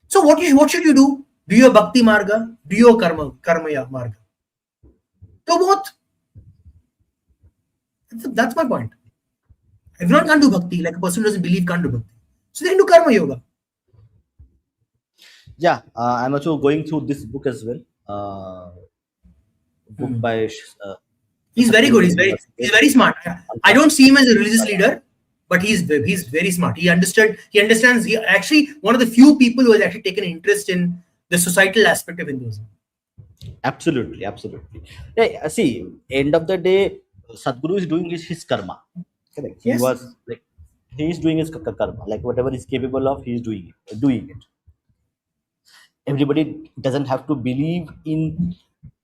So what should you do? Do your bhakti marga? Do your karma marga? So both. That's my point. Everyone can't do bhakti. Like a person who doesn't believe can't do bhakti. So they can do karma yoga. Yeah, I'm also going through this book as well. Book by. He's very good. He's very smart. I don't see him as a religious leader, but he's very smart. He understands. He actually one of the few people who has actually taken interest in the societal aspect of Hinduism. Absolutely. Yeah, see, end of the day, Sadhguru is doing his karma. Correct. Yes. He is doing his karma. Like whatever he's capable of, he is doing it. Everybody doesn't have to believe in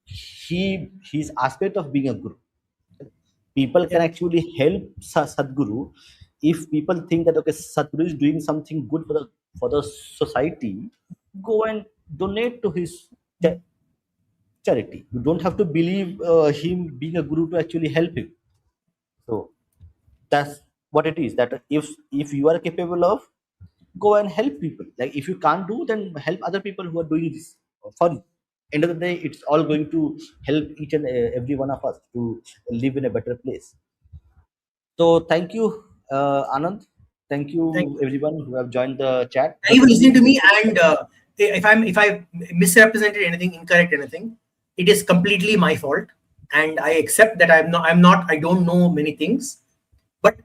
his aspect of being a guru. People can actually help Sadhguru if people think that okay, Sadhguru is doing something good for the society. Go and donate to his charity. You don't have to believe him being a guru to actually help him. So that's what it is. That if you are capable of, go and help people. Like if you can't do, then help other people who are doing this for you. End of the day, it's all going to help each and every one of us to live in a better place. So thank you, Anand. Thank you everyone who have joined the chat. Thank you for listening to me. And if I misrepresented anything, incorrect anything, it is completely my fault. And I accept that I don't know many things. But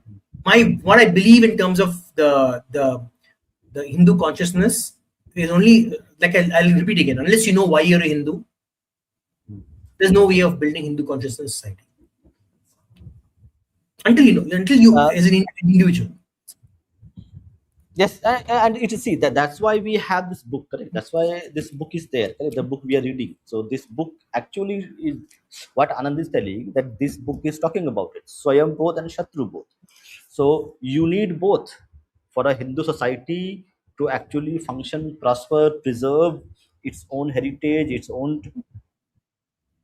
what I believe in terms of the Hindu consciousness is only, like I'll repeat again, unless you know why you're a Hindu, there's no way of building Hindu consciousness society. Until you as an individual. Yes, and it is that's why we have this book, correct? That's why this book is there, correct? The book we are reading. So this book actually is what Anand is telling, that this book is talking about it. Swayam both and Shatru both. So you need both for a Hindu society to actually function, prosper, preserve its own heritage, its own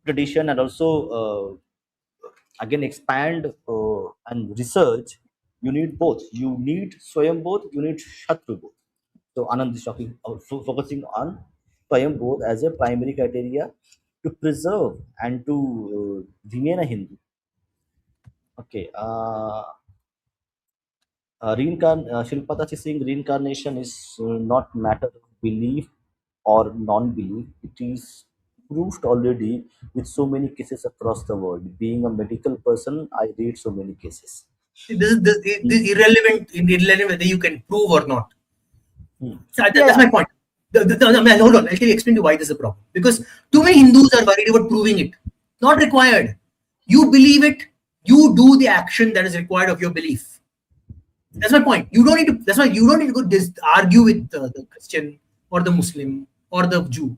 tradition, and also again expand and research. You need both. You need Swayam both. You need Shatru both. So Anand is talking, focusing on Swayam both as a primary criteria to preserve and to remain a Hindu. Okay. Shilpata is saying reincarnation is not matter of belief or non-belief. It is proved already with so many cases across the world. Being a medical person, I read so many cases. This is irrelevant whether you can prove or not. So that's my point. Hold on, I'll explain to you why this is a problem. Because too many Hindus are worried about proving it. Not required. You believe it, you do the action that is required of your belief. That's my point. That's why you don't need to go argue with the Christian or the Muslim or the Jew.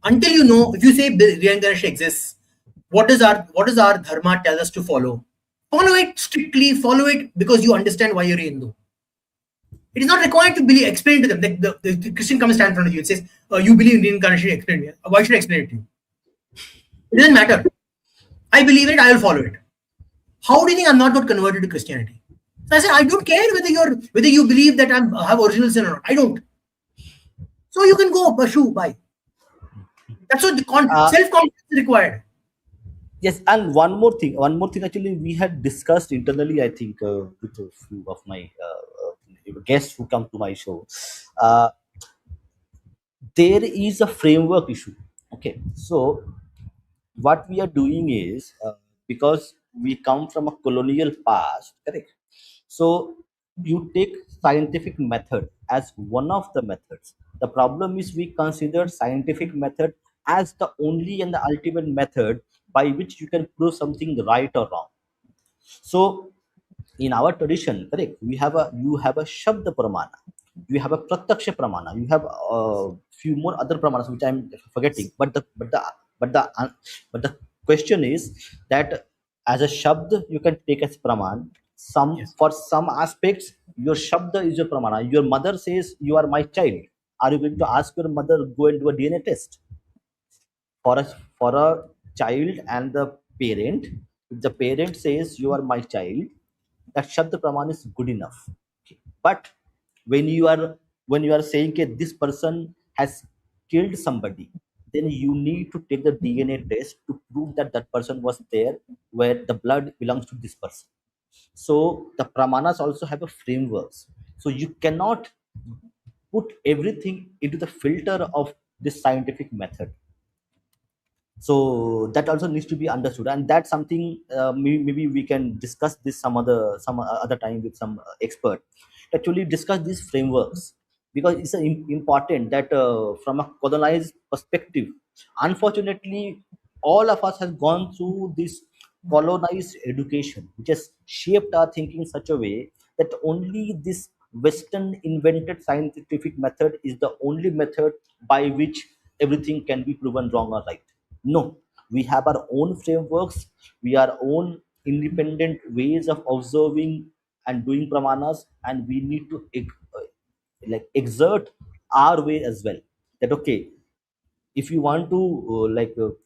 Until you know, if you say reincarnation exists, what does our dharma tell us to follow? Follow it strictly, follow it because you understand why you're a Hindu. It is not required to explain to them. Like the Christian comes stand in front of you and says, you believe in reincarnation, explain it. Why should I explain it to you? It doesn't matter. I believe it, I will follow it. How do you think I'm not got converted to Christianity? So I said, I don't care whether you believe that I have original sin or not. I don't. So you can go pursue, bye. That's what self-confidence is required. Yes, and one more thing. Actually, we had discussed internally. I think with a few of my guests who come to my show. Uh, there is a framework issue. Okay, so what we are doing is because we come from a colonial past, correct? So you take scientific method as one of the methods. The problem is we consider scientific method as the only and the ultimate method by which you can prove something right or wrong. So in our tradition, correct, you have a shabda pramana, you have a pratyaksha pramana, you have a few more other pramanas which I'm forgetting. But the an- but the question is that as a shabd you can take as praman. Some Yes. For some aspects your shabda is your pramana. Your mother says you are my child. Are you going to ask your mother go and do a DNA test? For a child and the parent, if the parent says you are my child, that shabd praman is good enough. Okay. But when you are when you are saying that this person has killed somebody, then you need to take the DNA test to prove that that person was there, where the blood belongs to this person. So the pramanas also have a frameworks. So you cannot put everything into the filter of this scientific method. So that also needs to be understood, and that's something maybe we can discuss this some other time with some expert, actually discuss these frameworks, because it's important that from a colonized perspective, unfortunately all of us has gone through this colonized education which has shaped our thinking in such a way that only this western invented scientific method is the only method by which everything can be proven wrong or right. No, we have our own frameworks, we are own independent ways of observing and doing pramanas, and we need to exert our way as well. That okay, if you want to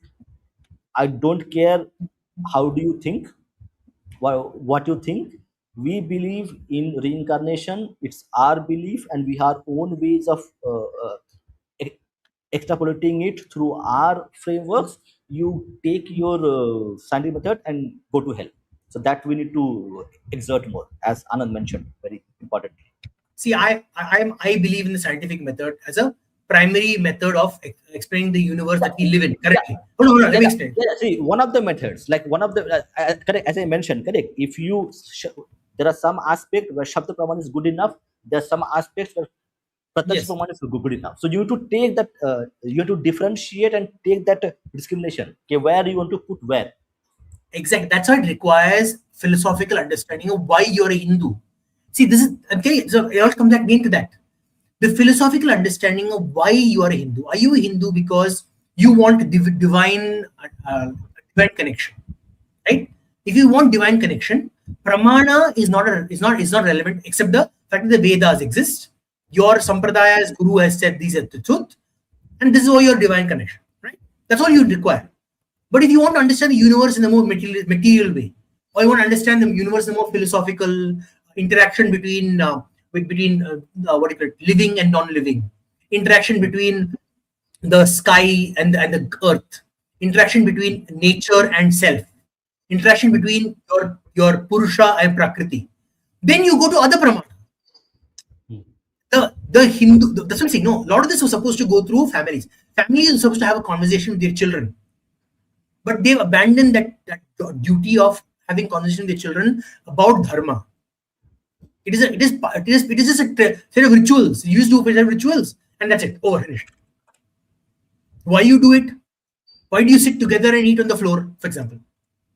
I don't care how do you think, what you think. We believe in reincarnation. It's our belief, and we have own ways of e- extrapolating it through our frameworks. You take your scientific method and go to hell. So that we need to exert more, as Anand mentioned, very importantly. See, I believe in the scientific method as a primary method of explaining the universe that we live in Yeah, currently. Hold on, let yeah, me explain. yeah. See, one of the methods, like one of the correct, as I mentioned, correct. If you there are some aspect where Shabda Praman is good enough. There are some aspects where Pratyaksha Yes, Praman is good enough. So you have to take that. You have to differentiate and take that discrimination. Okay, where you want to put where. exactly. That's why it requires philosophical understanding of why you're a Hindu. See, this is okay. So it all comes back again to that. The philosophical understanding of why you are a Hindu. Are you a Hindu because you want divine connection, right? If you want divine connection, pramana is not relevant except the fact that the Vedas exist. Your Sampradaya's guru has said these are the truth, and this is all your divine connection, right? That's all you require. But if you want to understand the universe in a more material way, or you want to understand the universe in a more philosophical interaction between what do you call it, living and non-living, interaction between the sky and the earth, interaction between nature and self, interaction between your purusha and prakriti, then you go to other pramana. The Hindu, that's what I'm saying. No, a lot of this was supposed to go through families. Families are supposed to have a conversation with their children, but they've abandoned that duty of having conversation with their children about dharma. It is just a set of rituals. You used to do rituals, and that's it. Over, finished. Why you do it? Why do you sit together and eat on the floor, for example?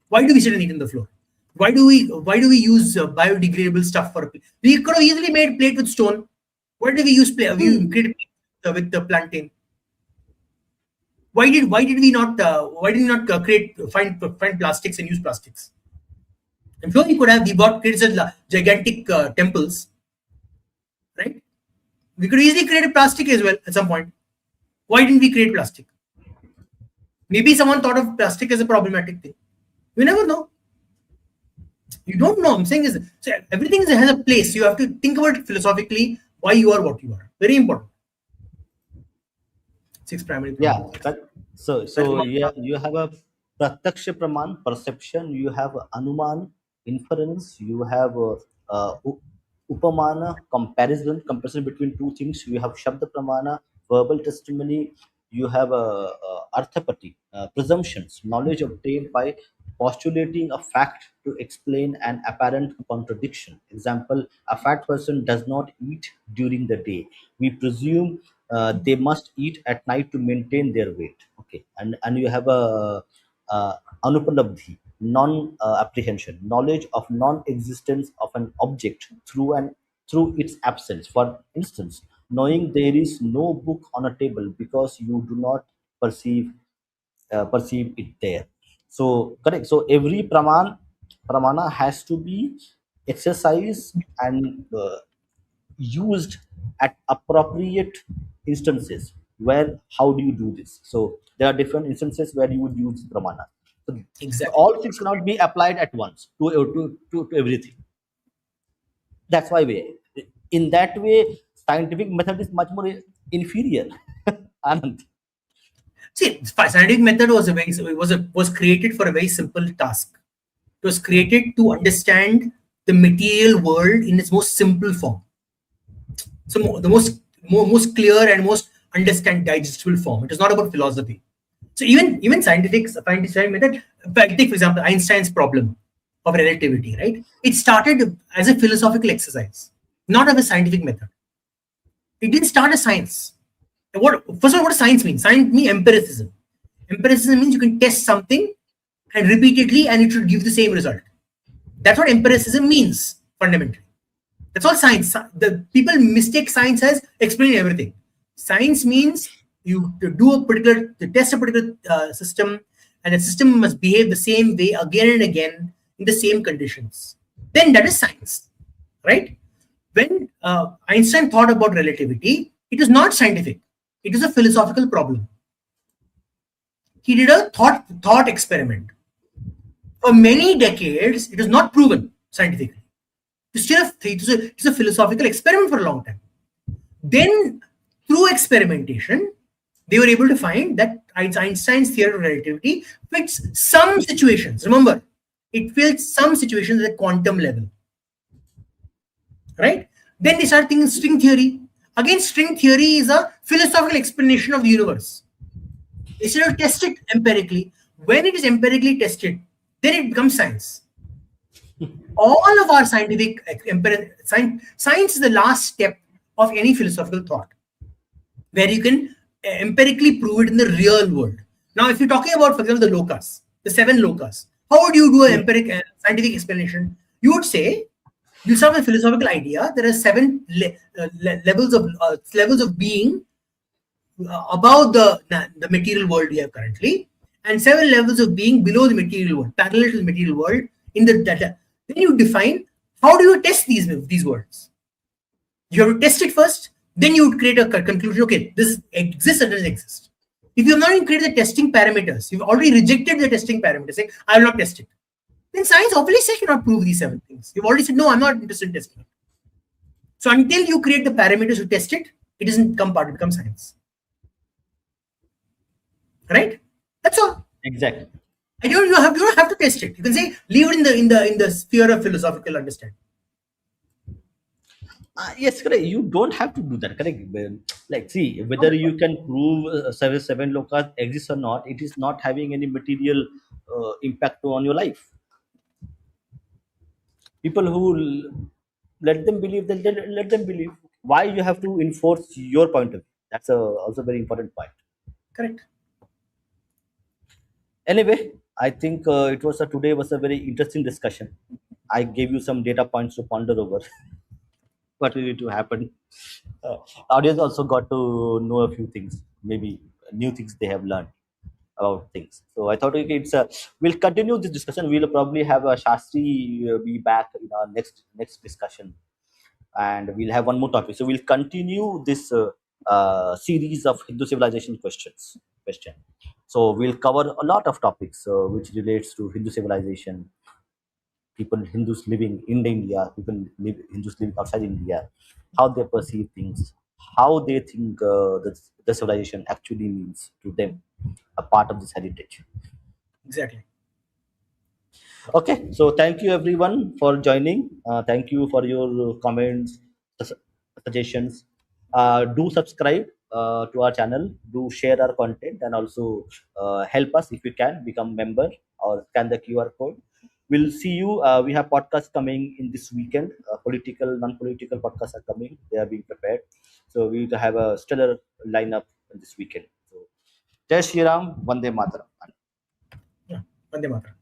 Why do we sit and eat on the floor? Why do we use biodegradable stuff for? We could have easily made plate with stone. Why did we use plate? We created with the plantain. Why did we not create find plastics and use plastics? I'm sure we could have. We bought created such gigantic temples, right? We could easily create a plastic as well at some point. Why didn't we create plastic? Maybe someone thought of plastic as a problematic thing. We never know. You don't know. I'm saying is so everything has a place. You have to think about it philosophically. Why you are what you are. Very important. Six primary Yeah, problems. but so That's so one. yeah, you have a Pratyaksha Praman, perception, you have Anuman, inference, you have Upamana, comparison between two things, you have Shabda Pramana, verbal testimony, you have Arthapati, presumptions, knowledge obtained by postulating a fact to explain an apparent contradiction. Example, a fat person does not eat during the day. We presume they must eat at night to maintain their weight. Okay, and you have a anupalabdhi, non-apprehension, knowledge of non-existence of an object through its absence. For instance, knowing there is no book on a table because you do not perceive perceive it there. So correct. So every pramana has to be exercised and used at appropriate instances. Where how do you do this? So there are different instances where you would use pramana. So Exactly. all things cannot be applied at once to everything. That's why we in that way scientific method is much more inferior. Anand. See, scientific method was a very was created for a very simple task. It was created to understand the material world in its most simple form. So the most clear and most understand digestible form. It is not about philosophy. So even scientific method. Take for example Einstein's problem of relativity. Right? It started as a philosophical exercise, not as a scientific method. It didn't start as science. First of all, what does science mean? Science means empiricism. Empiricism means you can test something and repeatedly, and it should give the same result. That's what empiricism means fundamentally. That's all science. The people mistake science as explaining everything. Science means you to test a particular system, and the system must behave the same way again and again in the same conditions. Then that is science, right? When Einstein thought about relativity, it was not scientific. It was a philosophical problem. He did a thought experiment. For many decades, it was not proven scientifically. It was a philosophical experiment for a long time. Then, through experimentation, they were able to find that Einstein's theory of relativity fits some situations. Remember, it fits some situations at the quantum level. Right? Then they start thinking string theory. Again, string theory is a philosophical explanation of the universe. They should have tested empirically. When it is empirically tested, then it becomes science. All of our scientific science is the last step of any philosophical thought, where you can empirically prove it in the real world. Now, if you're talking about, for example, the lokas, the 7 lokas, how would you do an scientific explanation? You would say, you start with a philosophical idea. There are 7 levels of being above the material world we have currently, and 7 levels of being below the material world, parallel to the material world in the data. Then you define how do you test these words. You have to test it first, then you would create a conclusion. Okay, this exists or doesn't exist. If you have not even created the testing parameters, you've already rejected the testing parameters, saying I will not test it. Then science obviously cannot prove these 7 things. You've already said no, I'm not interested in testing it. So until you create the parameters to test it, it doesn't come part, it becomes science. Right? That's all. Exactly. And you don't have to test it. You can say leave it in the sphere of philosophical understanding. Yes, correct. You don't have to do that. Correct. Like, see, whether you can prove seven lokas exist or not, it is not having any material impact on your life. People who let them believe, then let them believe. Why you have to enforce your point of view? That's also a very important point. Correct. Anyway, I think today was a very interesting discussion. I gave you some data points to ponder over. What will to happen? Audience also got to know a few things, maybe new things they have learned about things. So I thought okay, we'll continue this discussion. We'll probably have a Shastri be back in our next discussion, and we'll have one more topic. So we'll continue this series of Hindu civilization question. So we'll cover a lot of topics which relates to Hindu civilization, Hindus living in India, Hindus living outside India, how they perceive things, how they think the civilization actually means to them, a part of this heritage. Exactly. Okay, so thank you everyone for joining. Thank you for your comments, suggestions. Do subscribe to our channel, do share our content, and also help us if you can become member or scan the QR code. We'll see you. We have podcasts coming in this weekend. Political, non-political podcasts are coming. They are being prepared, so we will have a stellar lineup this weekend. So Jai Shri Ram, Vande Mataram. Yeah. Vande Mataram.